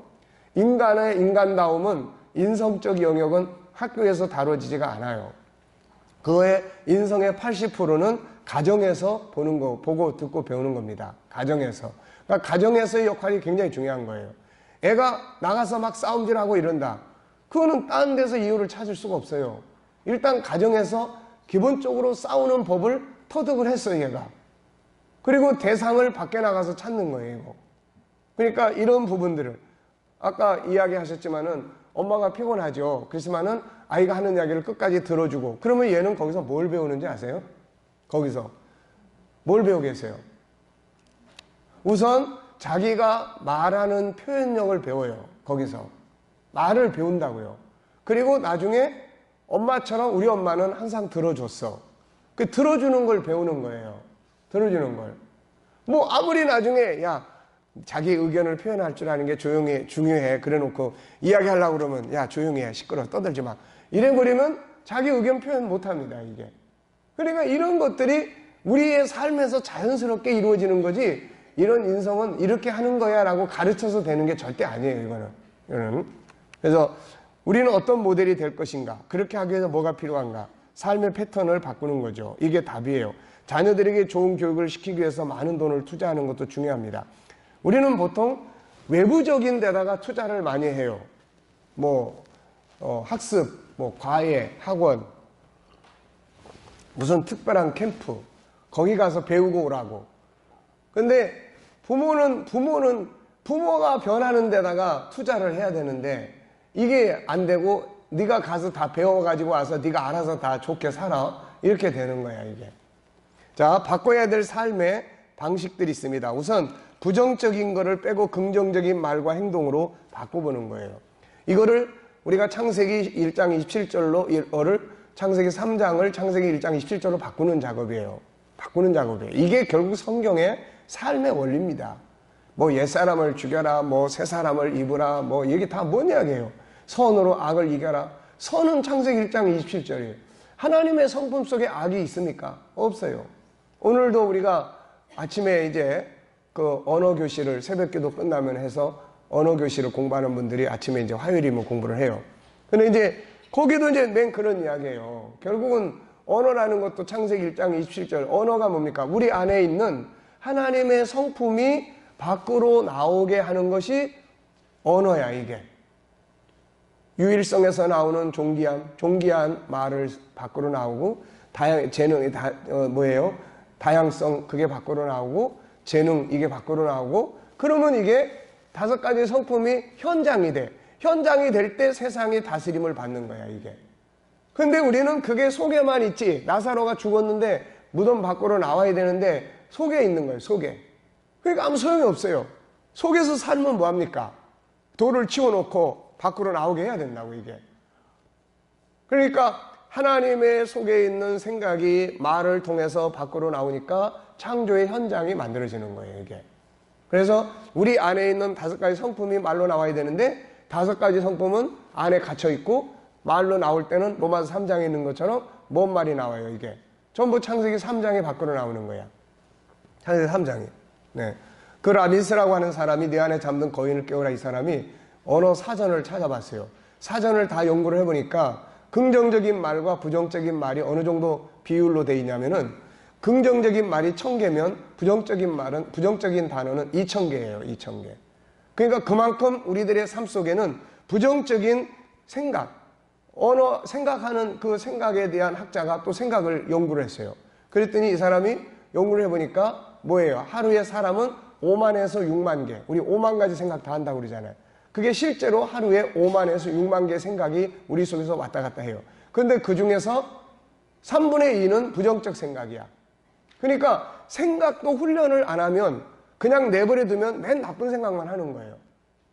인간의 인간다움은, 인성적 영역은 학교에서 다뤄지지가 않아요. 그의 인성의 80%는 가정에서 보는 거, 보고 듣고 배우는 겁니다. 가정에서. 그러니까 가정에서의 역할이 굉장히 중요한 거예요. 애가 나가서 막 싸움질하고 이런다. 그거는 다른 데서 이유를 찾을 수가 없어요. 일단 가정에서 기본적으로 싸우는 법을 터득을 했어요, 얘가. 그리고 대상을 밖에 나가서 찾는 거예요, 이거. 그러니까 이런 부분들을 아까 이야기하셨지만은 엄마가 피곤하죠. 그렇지만은 아이가 하는 이야기를 끝까지 들어주고, 그러면 얘는 거기서 뭘 배우는지 아세요? 거기서 뭘 배우고 계세요? 우선 자기가 말하는 표현력을 배워요. 거기서 말을 배운다고요. 그리고 나중에 엄마처럼 우리 엄마는 항상 들어줬어. 그 들어주는 걸 배우는 거예요. 들어주는 걸. 뭐 아무리 나중에 야, 자기 의견을 표현할 줄 아는 게 중요해. 그래 놓고 이야기하려고 그러면 야, 조용히 해. 시끄러워. 떠들지 마. 이래버리면 자기 의견 표현 못 합니다, 이게. 그러니까 이런 것들이 우리의 삶에서 자연스럽게 이루어지는 거지, 이런 인성은 이렇게 하는 거야 라고 가르쳐서 되는 게 절대 아니에요, 이거는. 그래서 우리는 어떤 모델이 될 것인가? 그렇게 하기 위해서 뭐가 필요한가? 삶의 패턴을 바꾸는 거죠. 이게 답이에요. 자녀들에게 좋은 교육을 시키기 위해서 많은 돈을 투자하는 것도 중요합니다. 우리는 보통 외부적인 데다가 투자를 많이 해요. 학습, 과외, 학원, 무슨 특별한 캠프, 거기 가서 배우고 오라고. 근데 부모가 변하는 데다가 투자를 해야 되는데, 이게 안 되고 네가 가서 다 배워가지고 와서 네가 알아서 다 좋게 살아, 이렇게 되는 거야, 이게. 자, 바꿔야 될 삶의 방식들이 있습니다. 우선 부정적인 거를 빼고 긍정적인 말과 행동으로 바꿔보는 거예요. 이거를 우리가 창세기 1장 27절로 창세기 3장을 창세기 1장 27절로 바꾸는 작업이에요. 바꾸는 작업이에요. 이게 결국 성경의 삶의 원리입니다. 옛사람을 죽여라, 새 사람을 입으라, 이게 다 뭔 이야기예요? 선으로 악을 이겨라. 선은 창세기 1장 27절이에요. 하나님의 성품 속에 악이 있습니까? 없어요. 오늘도 우리가 아침에 이제 그 언어교실을 새벽기도 끝나면 해서 언어교실을 공부하는 분들이 아침에 이제 화요일이면 공부를 해요. 근데 이제 거기도 이제 맨 그런 이야기예요. 결국은 언어라는 것도 창세기 1장 27절, 언어가 뭡니까? 우리 안에 있는 하나님의 성품이 밖으로 나오게 하는 것이 언어야, 이게. 유일성에서 나오는 존귀한 말을 밖으로 나오고, 다양성, 그게 밖으로 나오고, 재능, 이게 밖으로 나오고, 그러면 이게 5가지 성품이 현장이 돼. 현장이 될 때 세상이 다스림을 받는 거야, 이게. 근데 우리는 그게 속에만 있지. 나사로가 죽었는데 무덤 밖으로 나와야 되는데 속에 있는 거예요, 속에. 그러니까 아무 소용이 없어요. 속에서 살면 뭐합니까? 돌을 치워놓고 밖으로 나오게 해야 된다고, 이게. 그러니까 하나님의 속에 있는 생각이 말을 통해서 밖으로 나오니까 창조의 현장이 만들어지는 거예요, 이게. 그래서 우리 안에 있는 5가지 성품이 말로 나와야 되는데 5가지 성품은 안에 갇혀 있고 말로 나올 때는 로마서 3장에 있는 것처럼 뭔 말이 나와요, 이게. 전부 창세기 3장에 밖으로 나오는 거야. 창세기 3장에. 네. 그 라비스라고 하는 사람이 내 안에 잠든 거인을 깨우라, 이 사람이 언어 사전을 찾아봤어요. 사전을 다 연구를 해보니까 긍정적인 말과 부정적인 말이 어느 정도 비율로 돼 있냐면은 긍정적인 말이 1000개면 부정적인 단어는 2000개예요. 2000개. 그러니까 그만큼 우리들의 삶 속에는 부정적인 생각, 생각하는 그 생각에 대한 학자가 또 생각을 연구를 했어요. 그랬더니 이 사람이 연구를 해보니까 뭐예요? 하루에 사람은 5만에서 6만 개, 우리 5만 가지 생각 다 한다고 그러잖아요. 그게 실제로 하루에 5만에서 6만 개의 생각이 우리 속에서 왔다 갔다 해요. 그런데 그 중에서 3분의 2는 부정적 생각이야. 그러니까 생각도 훈련을 안 하면 그냥 내버려 두면 맨 나쁜 생각만 하는 거예요.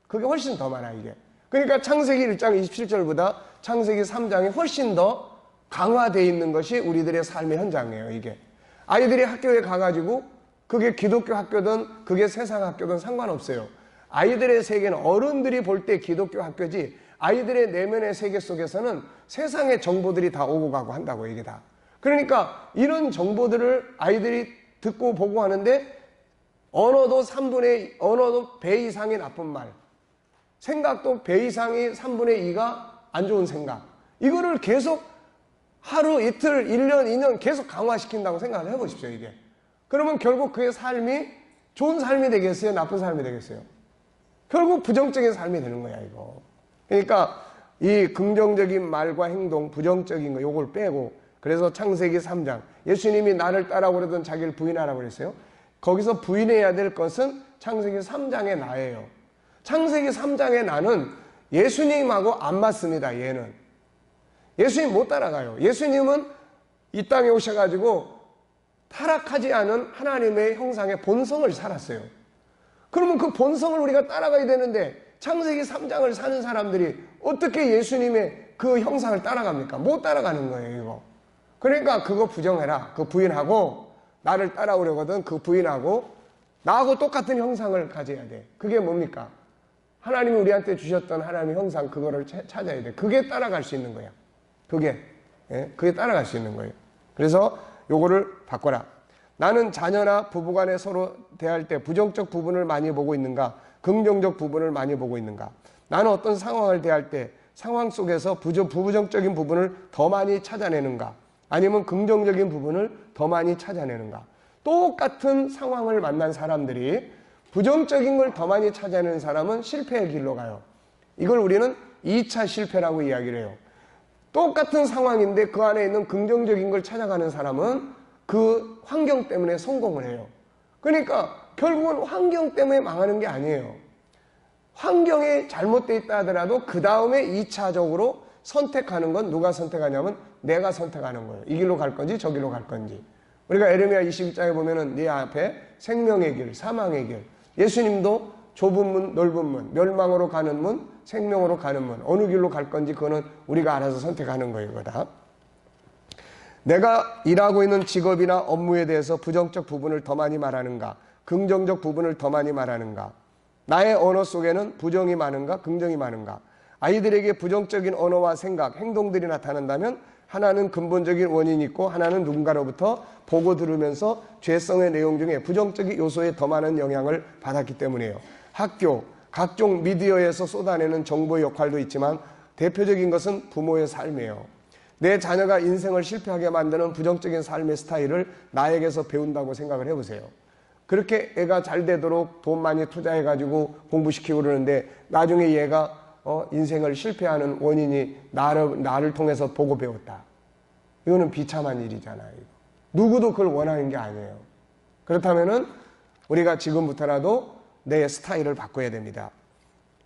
그게 훨씬 더 많아, 이게. 그러니까 창세기 1장 27절보다 창세기 3장이 훨씬 더 강화되어 있는 것이 우리들의 삶의 현장이에요, 이게. 아이들이 학교에 가가지고 그게 기독교 학교든 그게 세상 학교든 상관없어요. 아이들의 세계는 어른들이 볼 때 기독교 학교지 아이들의 내면의 세계 속에서는 세상의 정보들이 다 오고 가고 한다고, 이게 다. 그러니까 이런 정보들을 아이들이 듣고 보고 하는데 언어도 배 이상의 나쁜 말, 생각도 배 이상의 3분의 2가 안 좋은 생각, 이거를 계속 하루, 이틀, 1년, 2년 계속 강화시킨다고 생각을 해보십시오, 이게. 그러면 결국 그의 삶이 좋은 삶이 되겠어요? 나쁜 삶이 되겠어요? 결국 부정적인 삶이 되는 거야, 이거. 그러니까 이 긍정적인 말과 행동, 부정적인 거 요걸 빼고, 그래서 창세기 3장 예수님이 나를 따라오고 그러던 자기를 부인하라고 그랬어요. 거기서 부인해야 될 것은 창세기 3장의 나예요. 창세기 3장의 나는 예수님하고 안 맞습니다, 얘는. 예수님 못 따라가요. 예수님은 이 땅에 오셔가지고 타락하지 않은 하나님의 형상의 본성을 살았어요. 그러면 그 본성을 우리가 따라가야 되는데 창세기 3장을 사는 사람들이 어떻게 예수님의 그 형상을 따라갑니까? 못 따라가는 거예요, 이거. 그러니까 그거 부정해라. 그거 부인하고 나를 따라오려거든 그 부인하고 나하고 똑같은 형상을 가져야 돼. 그게 뭡니까? 하나님이 우리한테 주셨던 하나님의 형상, 그거를 찾아야 돼. 그게 따라갈 수 있는 거야. 그게 따라갈 수 있는 거예요. 그래서 요거를 바꿔라. 나는 자녀나 부부간에 서로 대할 때 부정적 부분을 많이 보고 있는가? 긍정적 부분을 많이 보고 있는가? 나는 어떤 상황을 대할 때 상황 속에서 부정적인 부분을 더 많이 찾아내는가? 아니면 긍정적인 부분을 더 많이 찾아내는가? 똑같은 상황을 만난 사람들이 부정적인 걸 더 많이 찾아내는 사람은 실패의 길로 가요. 이걸 우리는 2차 실패라고 이야기를 해요. 똑같은 상황인데 그 안에 있는 긍정적인 걸 찾아가는 사람은 그 환경 때문에 성공을 해요. 그러니까 결국은 환경 때문에 망하는 게 아니에요. 환경이 잘못되어 있다 하더라도 그 다음에 2차적으로 선택하는 건 누가 선택하냐면 내가 선택하는 거예요. 이 길로 갈 건지 저 길로 갈 건지. 우리가 에레미야 22장에 보면은 네 앞에 생명의 길, 사망의 길. 예수님도 좁은 문, 넓은 문, 멸망으로 가는 문, 생명으로 가는 문. 어느 길로 갈 건지 그거는 우리가 알아서 선택하는 거예요, 이거다. 내가 일하고 있는 직업이나 업무에 대해서 부정적 부분을 더 많이 말하는가? 긍정적 부분을 더 많이 말하는가? 나의 언어 속에는 부정이 많은가? 긍정이 많은가? 아이들에게 부정적인 언어와 생각, 행동들이 나타난다면 하나는 근본적인 원인이 있고 하나는 누군가로부터 보고 들으면서 죄성의 내용 중에 부정적인 요소에 더 많은 영향을 받았기 때문이에요. 학교, 각종 미디어에서 쏟아내는 정보의 역할도 있지만 대표적인 것은 부모의 삶이에요. 내 자녀가 인생을 실패하게 만드는 부정적인 삶의 스타일을 나에게서 배운다고 생각을 해보세요. 그렇게 애가 잘 되도록 돈 많이 투자해가지고 공부시키고 그러는데 나중에 얘가 인생을 실패하는 원인이 나를 통해서 보고 배웠다. 이거는 비참한 일이잖아요. 누구도 그걸 원하는 게 아니에요. 그렇다면은 우리가 지금부터라도 내 스타일을 바꿔야 됩니다.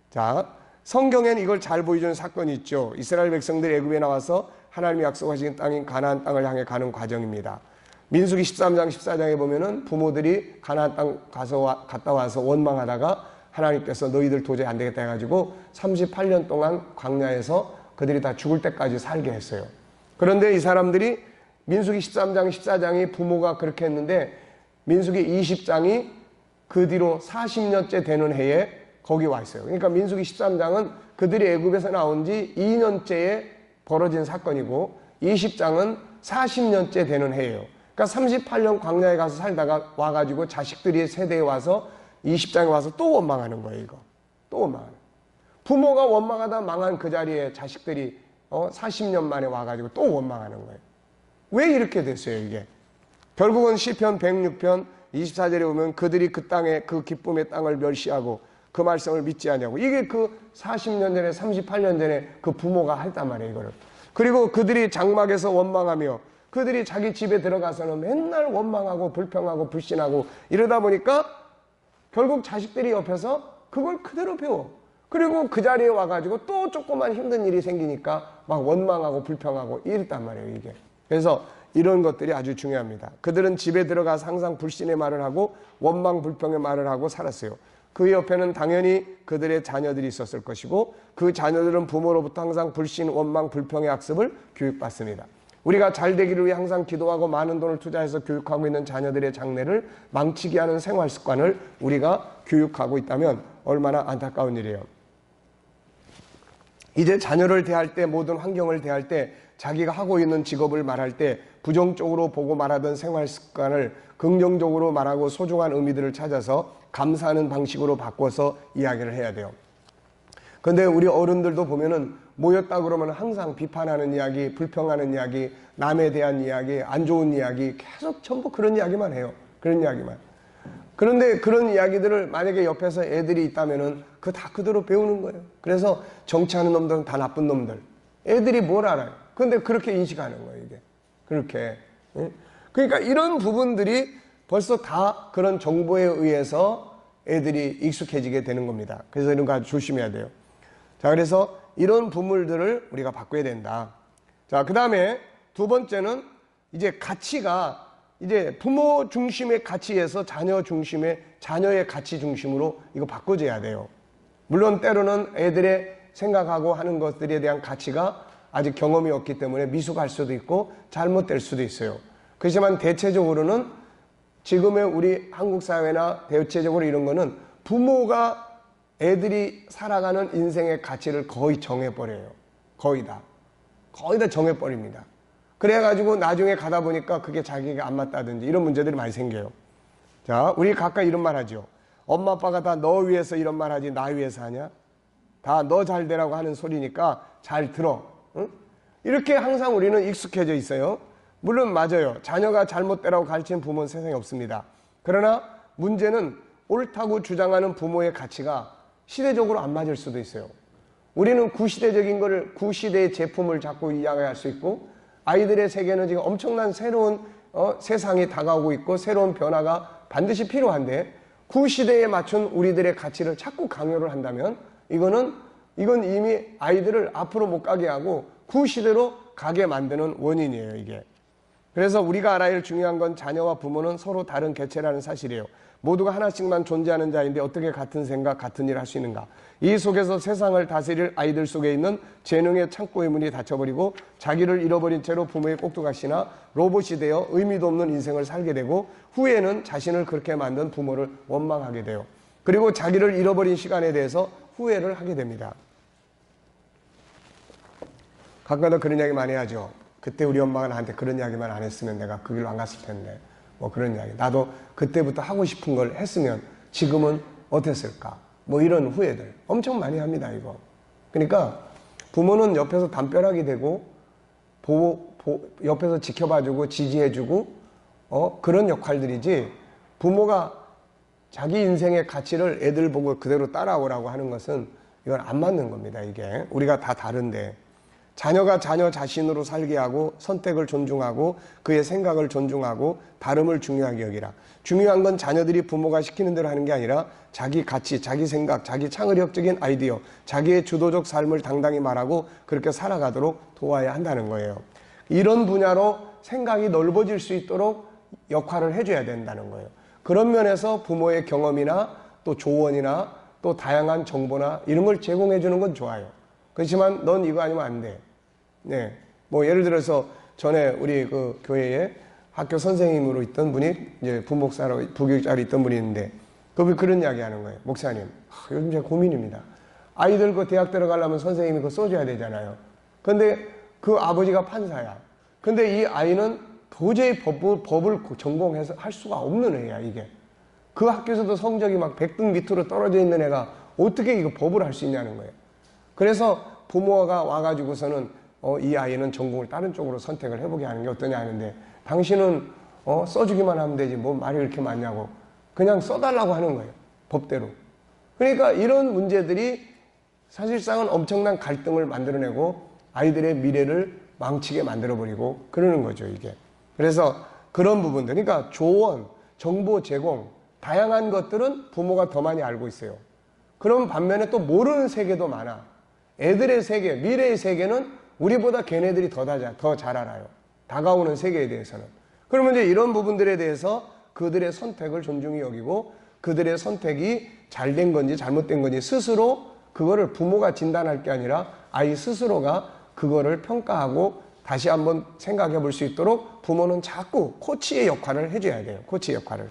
자, 성경에는 이걸 잘 보여주는 사건이 있죠. 이스라엘 백성들이 애굽에 나와서 하나님이 약속하신 땅인 가나안 땅을 향해 가는 과정입니다. 민수기 13장 14장에 보면은 부모들이 가나안 땅 갔다 와서 원망하다가 하나님께서 너희들 도저히 안 되겠다 해가지고 38년 동안 광야에서 그들이 다 죽을 때까지 살게 했어요. 그런데 이 사람들이 민수기 13장 14장이 부모가 그렇게 했는데 민수기 20장이 그 뒤로 40년째 되는 해에 거기 와 있어요. 그러니까 민수기 13장은 그들이 애굽에서 나온 지 2년째에 벌어진 사건이고 20장은 40년째 되는 해예요. 그러니까 38년 광야에 가서 살다가 와가지고 자식들이 세대에 와서 20장에 와서 또 원망하는 거예요. 이거 또 원망하는 거예요. 부모가 원망하다 망한 그 자리에 자식들이 40년 만에 와가지고 또 원망하는 거예요. 왜 이렇게 됐어요 이게? 결국은 시편 106편 24절에 보면 그들이 그 땅에 그 기쁨의 땅을 멸시하고 그 말씀을 믿지 않냐고. 이게 그 40년 전에 38년 전에 그 부모가 했단 말이에요 이거를. 그리고 그들이 장막에서 원망하며 그들이 자기 집에 들어가서는 맨날 원망하고 불평하고 불신하고 이러다 보니까 결국 자식들이 옆에서 그걸 그대로 배워. 그리고 그 자리에 와가지고 또 조그만 힘든 일이 생기니까 막 원망하고 불평하고 이랬단 말이에요 이게. 그래서 이런 것들이 아주 중요합니다. 그들은 집에 들어가서 항상 불신의 말을 하고 원망 불평의 말을 하고 살았어요. 그 옆에는 당연히 그들의 자녀들이 있었을 것이고 그 자녀들은 부모로부터 항상 불신, 원망, 불평의 학습을 교육받습니다. 우리가 잘 되기를 위해 항상 기도하고 많은 돈을 투자해서 교육하고 있는 자녀들의 장래를 망치게 하는 생활 습관을 우리가 교육하고 있다면 얼마나 안타까운 일이에요. 이제 자녀를 대할 때, 모든 환경을 대할 때, 자기가 하고 있는 직업을 말할 때 부정적으로 보고 말하던 생활 습관을 긍정적으로 말하고 소중한 의미들을 찾아서 감사하는 방식으로 바꿔서 이야기를 해야 돼요. 근데 우리 어른들도 보면은 모였다 그러면 항상 비판하는 이야기, 불평하는 이야기, 남에 대한 이야기, 안 좋은 이야기, 계속 전부 그런 이야기만 해요. 그런 이야기만. 그런데 그런 이야기들을 만약에 옆에서 애들이 있다면은 그 다 그대로 배우는 거예요. 그래서 정치하는 놈들은 다 나쁜 놈들. 애들이 뭘 알아요? 근데 그렇게 인식하는 거예요, 이게. 그렇게. 그러니까 이런 부분들이 벌써 다 그런 정보에 의해서 애들이 익숙해지게 되는 겁니다. 그래서 이런 거 아주 조심해야 돼요. 자, 그래서 이런 부물들을 우리가 바꿔야 된다. 자, 그 다음에 두 번째는 이제 가치가 이제 부모 중심의 가치에서 자녀 중심의, 자녀의 가치 중심으로 이거 바꿔줘야 돼요. 물론 때로는 애들의 생각하고 하는 것들에 대한 가치가 아직 경험이 없기 때문에 미숙할 수도 있고 잘못될 수도 있어요. 그렇지만 대체적으로는 지금의 우리 한국 사회나 대체적으로 이런 거는 부모가 애들이 살아가는 인생의 가치를 거의 정해버려요. 거의 다 정해버립니다. 그래가지고 나중에 가다 보니까 그게 자기가 안 맞다든지 이런 문제들이 많이 생겨요. 자, 우리 각각 이런 말 하죠. 엄마 아빠가 다 너 위해서 이런 말 하지 나 위해서 하냐? 다 너 잘 되라고 하는 소리니까 잘 들어. 응? 이렇게 항상 우리는 익숙해져 있어요. 물론 맞아요. 자녀가 잘못되라고 가르치는 부모는 세상에 없습니다. 그러나 문제는 옳다고 주장하는 부모의 가치가 시대적으로 안 맞을 수도 있어요. 우리는 구시대적인 거를, 구시대의 제품을 자꾸 이야기할 수 있고 아이들의 세계는 지금 엄청난 새로운 세상이 다가오고 있고 새로운 변화가 반드시 필요한데 구시대에 맞춘 우리들의 가치를 자꾸 강요를 한다면 이건 이미 아이들을 앞으로 못 가게 하고 구시대로 가게 만드는 원인이에요, 이게. 그래서 우리가 알아야 할 중요한 건 자녀와 부모는 서로 다른 개체라는 사실이에요. 모두가 하나씩만 존재하는 자인데 어떻게 같은 생각, 같은 일을 할 수 있는가. 이 속에서 세상을 다스릴 아이들 속에 있는 재능의 창고의 문이 닫혀버리고 자기를 잃어버린 채로 부모의 꼭두각시나 로봇이 되어 의미도 없는 인생을 살게 되고 후에는 자신을 그렇게 만든 부모를 원망하게 돼요. 그리고 자기를 잃어버린 시간에 대해서 후회를 하게 됩니다. 가끔가다 그런 이야기 많이 하죠. 그때 우리 엄마가 나한테 그런 이야기만 안 했으면 내가 그 길로 안 갔을 텐데. 뭐 그런 이야기. 나도 그때부터 하고 싶은 걸 했으면 지금은 어땠을까? 뭐 이런 후회들 엄청 많이 합니다, 이거. 그러니까 부모는 옆에서 담벼락이 되고 옆에서 지켜봐주고 지지해주고 그런 역할들이지 부모가 자기 인생의 가치를 애들 보고 그대로 따라오라고 하는 것은 이건 안 맞는 겁니다, 이게. 우리가 다 다른데. 자녀가 자녀 자신으로 살게 하고 선택을 존중하고 그의 생각을 존중하고 다름을 중요하게 여기라. 중요한 건 자녀들이 부모가 시키는 대로 하는 게 아니라 자기 가치, 자기 생각, 자기 창의력적인 아이디어, 자기의 주도적 삶을 당당히 말하고 그렇게 살아가도록 도와야 한다는 거예요. 이런 분야로 생각이 넓어질 수 있도록 역할을 해줘야 된다는 거예요. 그런 면에서 부모의 경험이나 또 조언이나 또 다양한 정보나 이런 걸 제공해 주는 건 좋아요. 그렇지만 넌 이거 아니면 안 돼. 네. 뭐 예를 들어서 전에 우리 그 교회에 학교 선생님으로 있던 분이 이제 부목사로 부교육자로 있던 분이 있는데 그분이 그런 이야기 하는 거예요. 목사님, 요즘 제 고민입니다. 아이들 그 대학 들어가려면 선생님이 그거 써줘야 되잖아요. 근데 그 아버지가 판사야. 근데 이 아이는 도저히 법을 전공해서 할 수가 없는 애야, 이게. 그 학교에서도 성적이 막 100등 밑으로 떨어져 있는 애가 어떻게 이거 법을 할 수 있냐는 거예요. 그래서 부모가 와가지고서는 이 아이는 전공을 다른 쪽으로 선택을 해보게 하는 게 어떠냐 하는데, 당신은 써주기만 하면 되지 뭐 말이 이렇게 많냐고 그냥 써달라고 하는 거예요, 법대로. 그러니까 이런 문제들이 사실상은 엄청난 갈등을 만들어내고 아이들의 미래를 망치게 만들어버리고 그러는 거죠, 이게. 그래서 그런 부분들, 그러니까 조언, 정보 제공, 다양한 것들은 부모가 더 많이 알고 있어요. 그런 반면에 또 모르는 세계도 많아. 애들의 세계, 미래의 세계는 우리보다 걔네들이 더 잘 알아요. 다가오는 세계에 대해서는. 그러면 이제 이런 부분들에 대해서 그들의 선택을 존중히 여기고 그들의 선택이 잘된 건지 잘못된 건지 스스로 그거를 부모가 진단할 게 아니라 아이 스스로가 그거를 평가하고 다시 한번 생각해 볼 수 있도록 부모는 자꾸 코치의 역할을 해줘야 돼요. 코치의 역할을.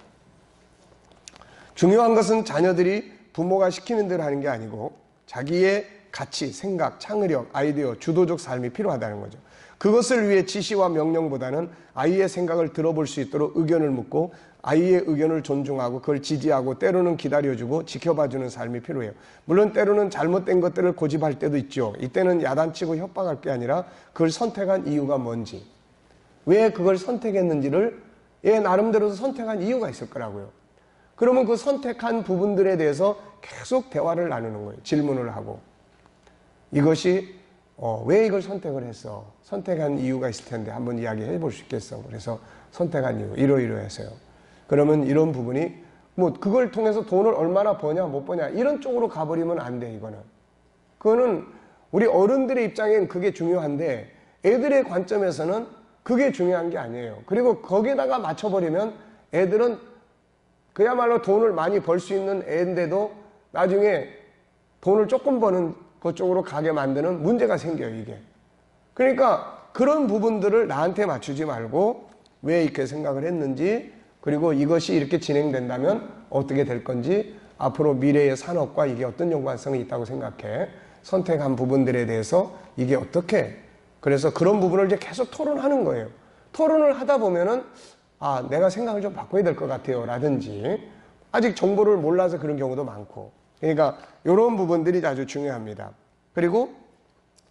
중요한 것은 자녀들이 부모가 시키는 대로 하는 게 아니고 자기의 가치, 생각, 창의력, 아이디어, 주도적 삶이 필요하다는 거죠. 그것을 위해 지시와 명령보다는 아이의 생각을 들어볼 수 있도록 의견을 묻고 아이의 의견을 존중하고 그걸 지지하고 때로는 기다려주고 지켜봐주는 삶이 필요해요. 물론 때로는 잘못된 것들을 고집할 때도 있죠. 이때는 야단치고 협박할 게 아니라 그걸 선택한 이유가 뭔지, 왜 그걸 선택했는지를 얘 나름대로도 선택한 이유가 있을 거라고요. 그러면 그 선택한 부분들에 대해서 계속 대화를 나누는 거예요. 질문을 하고. 이것이 왜 이걸 선택을 했어? 선택한 이유가 있을 텐데 한번 이야기해 볼 수 있겠어? 그래서 선택한 이유 이러이러해서요. 그러면 이런 부분이 뭐 그걸 통해서 돈을 얼마나 버냐 못 버냐 이런 쪽으로 가버리면 안 돼. 이거는 그거는 우리 어른들의 입장엔 그게 중요한데 애들의 관점에서는 그게 중요한 게 아니에요. 그리고 거기에다가 맞춰버리면 애들은 그야말로 돈을 많이 벌 수 있는 애인데도 나중에 돈을 조금 버는 그쪽으로 가게 만드는 문제가 생겨요, 이게. 그러니까 그런 부분들을 나한테 맞추지 말고 왜 이렇게 생각을 했는지, 그리고 이것이 이렇게 진행된다면 어떻게 될 건지, 앞으로 미래의 산업과 이게 어떤 연관성이 있다고 생각해. 선택한 부분들에 대해서 이게 어떻게. 그래서 그런 부분을 이제 계속 토론하는 거예요. 토론을 하다 보면은 내가 생각을 좀 바꿔야 될 것 같아요. 라든지, 아직 정보를 몰라서 그런 경우도 많고. 그러니까 이런 부분들이 아주 중요합니다. 그리고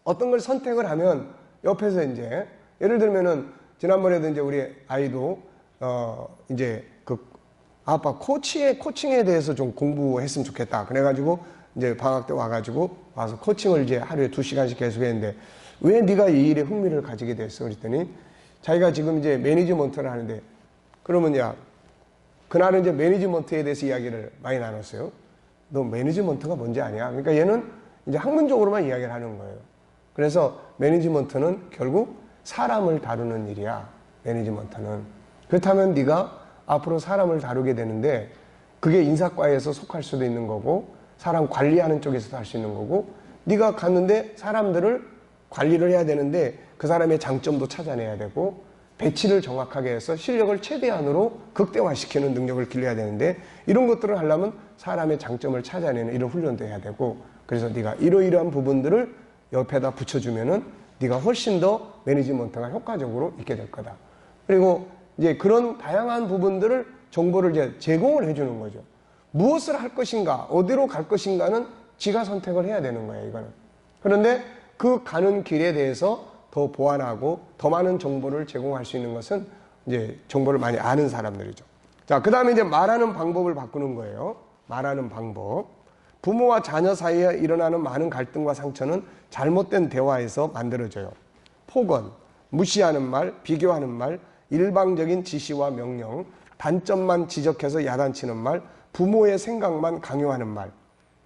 어떤 걸 선택을 하면 옆에서 이제 예를 들면은 지난번에도 이제 우리 아이도 이제 그 아빠 코칭에 대해서 좀 공부했으면 좋겠다. 그래가지고 이제 방학 때 와가지고 와서 코칭을 이제 하루에 2시간씩 계속 했는데 왜 네가 이 일에 흥미를 가지게 됐어? 그랬더니 자기가 지금 이제 매니지먼트를 하는데, 그러면 그날은 이제 매니지먼트에 대해서 이야기를 많이 나눴어요. 너 매니지먼트가 뭔지 아냐? 그러니까 얘는 이제 학문적으로만 이야기를 하는 거예요. 그래서 매니지먼트는 결국 사람을 다루는 일이야. 매니지먼트는. 그렇다면 네가 앞으로 사람을 다루게 되는데 그게 인사과에서 속할 수도 있는 거고 사람 관리하는 쪽에서도 할 수 있는 거고, 네가 갔는데 사람들을 관리를 해야 되는데 그 사람의 장점도 찾아내야 되고 배치를 정확하게 해서 실력을 최대한으로 극대화시키는 능력을 길러야 되는데, 이런 것들을 하려면 사람의 장점을 찾아내는 이런 훈련도 해야 되고, 그래서 네가 이러이러한 부분들을 옆에다 붙여주면은 네가 훨씬 더 매니지먼트가 효과적으로 있게 될 거다. 그리고 이제 그런 다양한 부분들을 정보를 이제 제공을 해주는 거죠. 무엇을 할 것인가, 어디로 갈 것인가는 지가 선택을 해야 되는 거예요, 이거는. 그런데 그 가는 길에 대해서 더 보완하고 더 많은 정보를 제공할 수 있는 것은 이제 정보를 많이 아는 사람들이죠. 자, 그 다음에 이제 말하는 방법을 바꾸는 거예요. 말하는 방법. 부모와 자녀 사이에 일어나는 많은 갈등과 상처는 잘못된 대화에서 만들어져요. 폭언, 무시하는 말, 비교하는 말, 일방적인 지시와 명령, 단점만 지적해서 야단치는 말, 부모의 생각만 강요하는 말.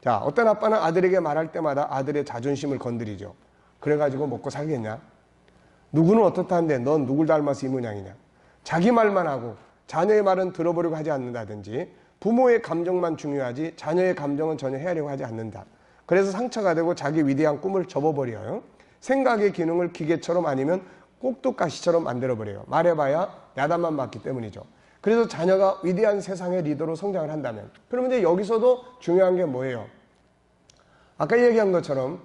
자, 어떤 아빠는 아들에게 말할 때마다 아들의 자존심을 건드리죠. 그래가지고 먹고 살겠냐? 누구는 어떻다는데 넌 누굴 닮아서 이 모양이냐? 자기 말만 하고 자녀의 말은 들어보려고 하지 않는다든지, 부모의 감정만 중요하지 자녀의 감정은 전혀 헤아려고 하지 않는다. 그래서 상처가 되고 자기 위대한 꿈을 접어버려요. 생각의 기능을 기계처럼 아니면 꼭두가시처럼 만들어버려요. 말해봐야 야단만 맞기 때문이죠. 그래서 자녀가 위대한 세상의 리더로 성장을 한다면, 그러면 이제 여기서도 중요한 게 뭐예요? 아까 얘기한 것처럼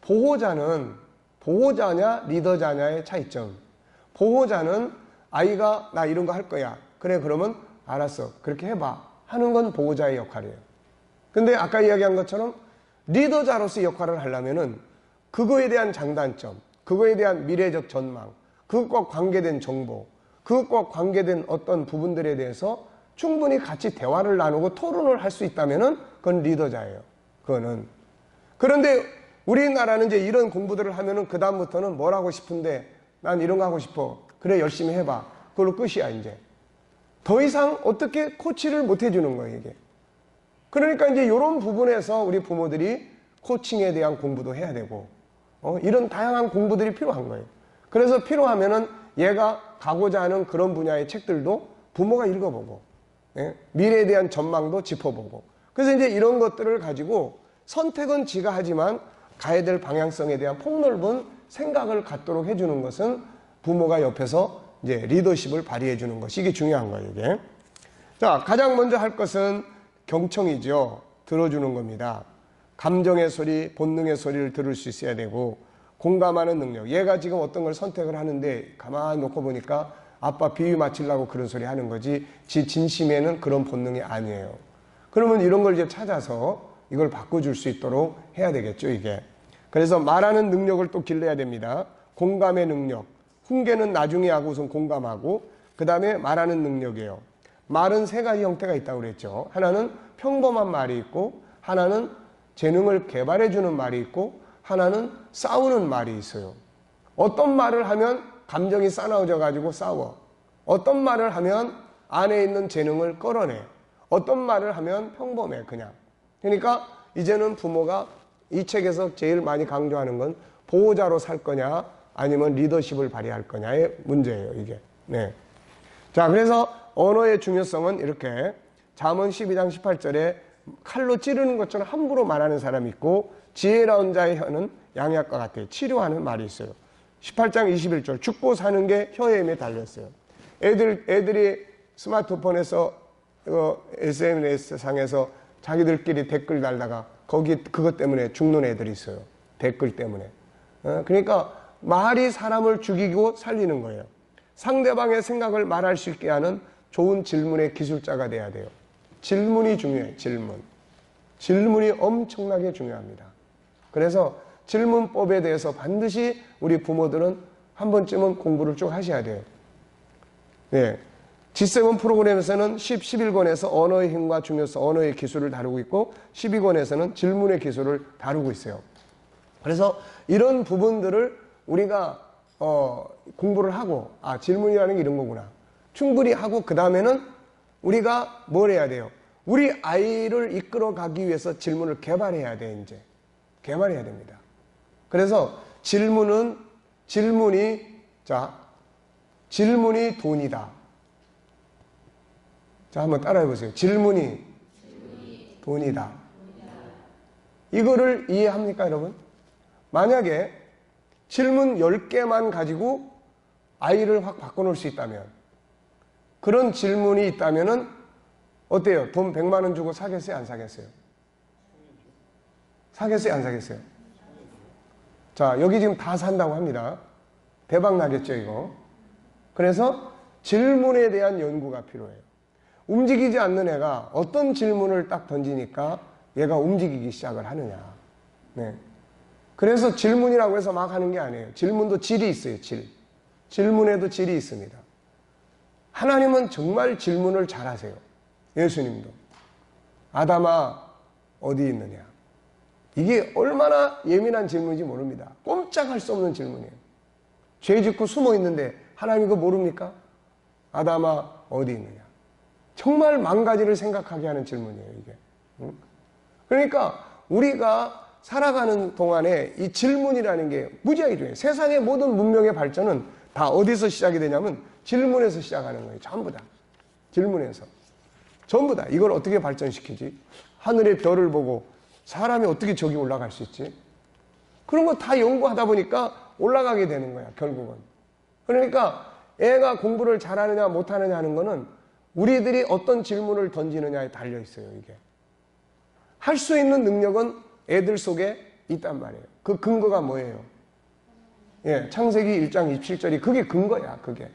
보호자냐 리더자냐의 차이점. 보호자는 아이가 나 이런 거 할 거야. 그래, 그러면 알았어. 그렇게 해봐. 하는 건 보호자의 역할이에요. 근데 아까 이야기한 것처럼 리더자로서 역할을 하려면은 그거에 대한 장단점, 그거에 대한 미래적 전망, 그것과 관계된 정보, 그것과 관계된 어떤 부분들에 대해서 충분히 같이 대화를 나누고 토론을 할 수 있다면은 그건 리더자예요. 그거는. 그런데 우리나라는 이제 이런 공부들을 하면은 그다음부터는 뭘 하고 싶은데 난 이런 거 하고 싶어. 그래, 열심히 해봐. 그걸로 끝이야, 이제. 더 이상 어떻게 코치를 못 해주는 거예요, 이게. 그러니까 이제 이런 부분에서 우리 부모들이 코칭에 대한 공부도 해야 되고, 이런 다양한 공부들이 필요한 거예요. 그래서 필요하면은 얘가 가고자 하는 그런 분야의 책들도 부모가 읽어보고, 예? 미래에 대한 전망도 짚어보고. 그래서 이제 이런 것들을 가지고 선택은 지가 하지만 가야 될 방향성에 대한 폭넓은 생각을 갖도록 해주는 것은 부모가 옆에서 이제 리더십을 발휘해 주는 것이, 이게 중요한 거예요, 이게. 자, 가장 먼저 할 것은 경청이죠. 들어주는 겁니다. 감정의 소리, 본능의 소리를 들을 수 있어야 되고, 공감하는 능력. 얘가 지금 어떤 걸 선택을 하는데 가만히 놓고 보니까 아빠 비위 맞추려고 그런 소리 하는 거지, 지 진심에는 그런 본능이 아니에요. 그러면 이런 걸 이제 찾아서 이걸 바꿔줄 수 있도록 해야 되겠죠, 이게. 그래서 말하는 능력을 또 길러야 됩니다. 공감의 능력. 훈계는 나중에 하고 우선 공감하고, 그 다음에 말하는 능력이에요. 말은 세 가지 형태가 있다고 그랬죠. 하나는 평범한 말이 있고, 하나는 재능을 개발해주는 말이 있고, 하나는 싸우는 말이 있어요. 어떤 말을 하면 감정이 싸나워져 가지고 싸워. 어떤 말을 하면 안에 있는 재능을 끌어내. 어떤 말을 하면 평범해, 그냥. 그러니까 이제는 부모가 이 책에서 제일 많이 강조하는 건 보호자로 살 거냐 아니면 리더십을 발휘할 거냐의 문제예요, 이게. 네. 자, 그래서 언어의 중요성은 이렇게 잠언 12장 18절에 칼로 찌르는 것처럼 함부로 말하는 사람이 있고, 지혜로운 자의 혀는 양약과 같아 치료하는 말이 있어요. 18장 21절 죽고 사는 게 혀의 힘에 달렸어요. 애들이 스마트폰에서 SNS 상에서 자기들끼리 댓글 달다가 거기 그것 때문에 죽는 애들이 있어요. 댓글 때문에. 그러니까 말이 사람을 죽이고 살리는 거예요. 상대방의 생각을 말할 수 있게 하는 좋은 질문의 기술자가 돼야 돼요. 질문이 중요해요. 질문이 엄청나게 중요합니다. 그래서 질문법에 대해서 반드시 우리 부모들은 한 번쯤은 공부를 쭉 하셔야 돼요. 네. G7 프로그램에서는 11권에서 언어의 힘과 중요성, 언어의 기술을 다루고 있고, 12권에서는 질문의 기술을 다루고 있어요. 그래서 이런 부분들을 우리가 공부를 하고, 아, 질문이라는 게 이런 거구나. 충분히 하고, 그 다음에는 우리가 뭘 해야 돼요? 우리 아이를 이끌어가기 위해서 질문을 개발해야 돼, 이제. 개발해야 됩니다. 그래서 질문이 돈이다. 자, 한번 따라해 보세요. 질문이 돈이다. 이거를 이해합니까, 여러분? 만약에 질문 10개만 가지고 아이를 확 바꿔놓을 수 있다면, 그런 질문이 있다면은 어때요? 돈 100만 원 주고 사겠어요, 안 사겠어요? 사겠어요, 안 사겠어요? 자, 여기 지금 다 산다고 합니다. 대박 나겠죠, 이거? 그래서 질문에 대한 연구가 필요해요. 움직이지 않는 애가 어떤 질문을 딱 던지니까 얘가 움직이기 시작을 하느냐. 네. 그래서 질문이라고 해서 막 하는 게 아니에요. 질문도 질이 있어요, 질. 질문에도 질이 있습니다. 하나님은 정말 질문을 잘하세요. 예수님도. 아담아, 어디 있느냐. 이게 얼마나 예민한 질문인지 모릅니다. 꼼짝할 수 없는 질문이에요. 죄 짓고 숨어 있는데 하나님 그거 모릅니까? 아담아, 어디 있느냐. 정말 만 가지를 생각하게 하는 질문이에요, 이게. 그러니까 우리가 살아가는 동안에 이 질문이라는 게 무지하게 중요해요. 세상의 모든 문명의 발전은 다 어디서 시작이 되냐면 질문에서 시작하는 거예요. 전부 다. 질문에서. 전부 다. 이걸 어떻게 발전시키지? 하늘의 별을 보고 사람이 어떻게 저기 올라갈 수 있지? 그런 거 다 연구하다 보니까 올라가게 되는 거야, 결국은. 그러니까 애가 공부를 잘하느냐 못하느냐 하는 거는 우리들이 어떤 질문을 던지느냐에 달려 있어요, 이게. 할 수 있는 능력은 애들 속에 있단 말이에요. 그 근거가 뭐예요? 예, 창세기 1장 27절이 그게 근거야, 그게.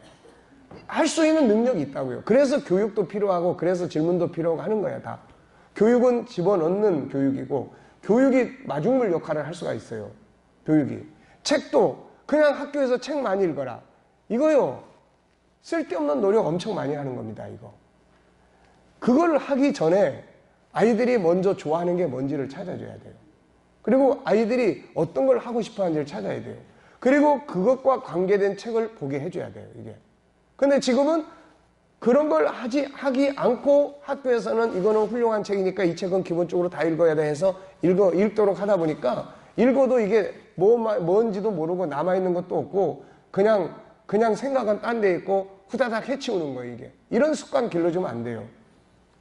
할 수 있는 능력이 있다고요. 그래서 교육도 필요하고, 그래서 질문도 필요하고 하는 거야, 다. 교육은 집어넣는 교육이고, 교육이 마중물 역할을 할 수가 있어요. 교육이. 책도 그냥 학교에서 책 많이 읽어라. 이거요. 쓸데없는 노력 엄청 많이 하는 겁니다, 이거. 그걸 하기 전에 아이들이 먼저 좋아하는 게 뭔지를 찾아줘야 돼요. 그리고 아이들이 어떤 걸 하고 싶어 하는지를 찾아야 돼요. 그리고 그것과 관계된 책을 보게 해줘야 돼요, 이게. 근데 지금은 그런 걸 하기 않고 학교에서는 이거는 훌륭한 책이니까 이 책은 기본적으로 다 읽어야 돼 해서 읽도록 하다 보니까 읽어도 이게 뭔지도 모르고 남아있는 것도 없고 그냥 생각은 딴 데 있고 후다닥 해치우는 거예요, 이게. 이런 습관 길러주면 안 돼요.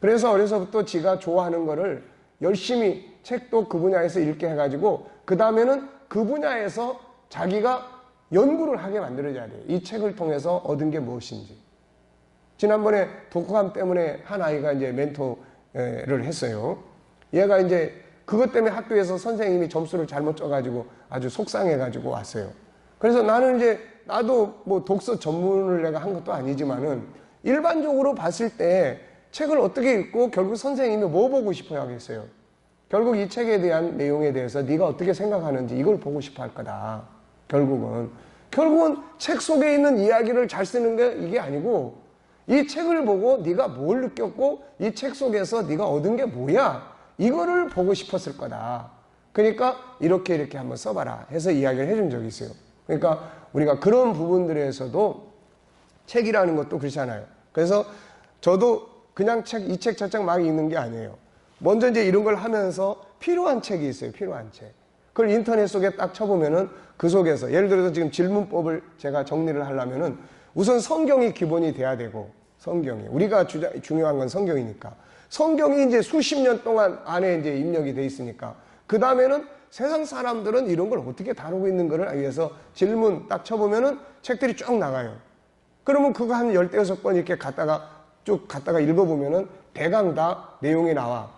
그래서 어려서부터 지가 좋아하는 거를 열심히 책도 그 분야에서 읽게 해가지고 그 다음에는 그 분야에서 자기가 연구를 하게 만들어줘야 돼요. 이 책을 통해서 얻은 게 무엇인지. 지난번에 독후감 때문에 한 아이가 이제 멘토를 했어요. 얘가 이제 그것 때문에 학교에서 선생님이 점수를 잘못 쪄가지고 아주 속상해가지고 왔어요. 그래서 나도 뭐 독서 전문을 내가 한 것도 아니지만은 일반적으로 봤을 때 책을 어떻게 읽고 결국 선생님이 뭐 보고 싶어 하겠어요? 결국 이 책에 대한 내용에 대해서 네가 어떻게 생각하는지 이걸 보고 싶어 할 거다. 결국은 책 속에 있는 이야기를 잘 쓰는 게 이게 아니고 이 책을 보고 네가 뭘 느꼈고 이 책 속에서 네가 얻은 게 뭐야? 이거를 보고 싶었을 거다. 그러니까 이렇게 한번 써봐라 해서 이야기를 해준 적이 있어요. 그러니까 우리가 그런 부분들에서도 책이라는 것도 그렇잖아요. 그래서 저도 그냥 이 책 저 책 막 읽는 게 아니에요. 먼저 이제 이런 걸 하면서 필요한 책이 있어요. 필요한 책. 그걸 인터넷 속에 딱 쳐보면은 그 속에서 예를 들어서 지금 질문법을 제가 정리를 하려면은 우선 성경이 기본이 돼야 되고 성경이 우리가 중요한 건 성경이니까 성경이 이제 수십 년 동안 안에 이제 입력이 돼 있으니까 그 다음에는 세상 사람들은 이런 걸 어떻게 다루고 있는 거를 위해서 질문 딱 쳐보면은 책들이 쭉 나가요. 그러면 그거 한 16번 이렇게 쭉 갔다가 읽어보면은 대강 다 내용이 나와.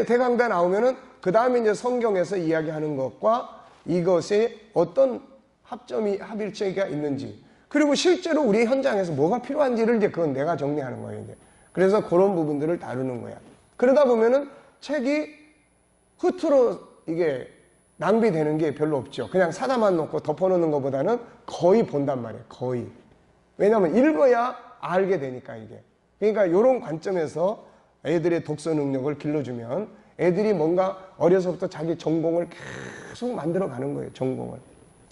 대강 다 나오면은 그 다음에 이제 성경에서 이야기하는 것과 이것이 어떤 합일체가 있는지 그리고 실제로 우리 현장에서 뭐가 필요한지를 이제 그건 내가 정리하는 거예요, 이제. 그래서 그런 부분들을 다루는 거야. 그러다 보면은 책이 흐트러 이게 낭비되는 게 별로 없죠. 그냥 사다만 놓고 덮어놓는 것보다는 거의 본단 말이에요, 거의. 왜냐하면 읽어야 알게 되니까 이게. 그러니까 이런 관점에서 애들의 독서 능력을 길러주면 애들이 뭔가 어려서부터 자기 전공을 계속 만들어가는 거예요, 전공을.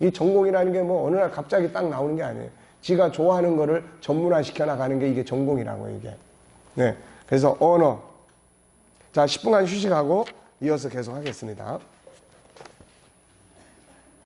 이 전공이라는 게 뭐 어느 날 갑자기 딱 나오는 게 아니에요. 지가 좋아하는 거를 전문화시켜 나가는 게 이게 전공이라고요, 이게. 네. 그래서 언어. 자, 10분간 휴식하고 이어서 계속 하겠습니다.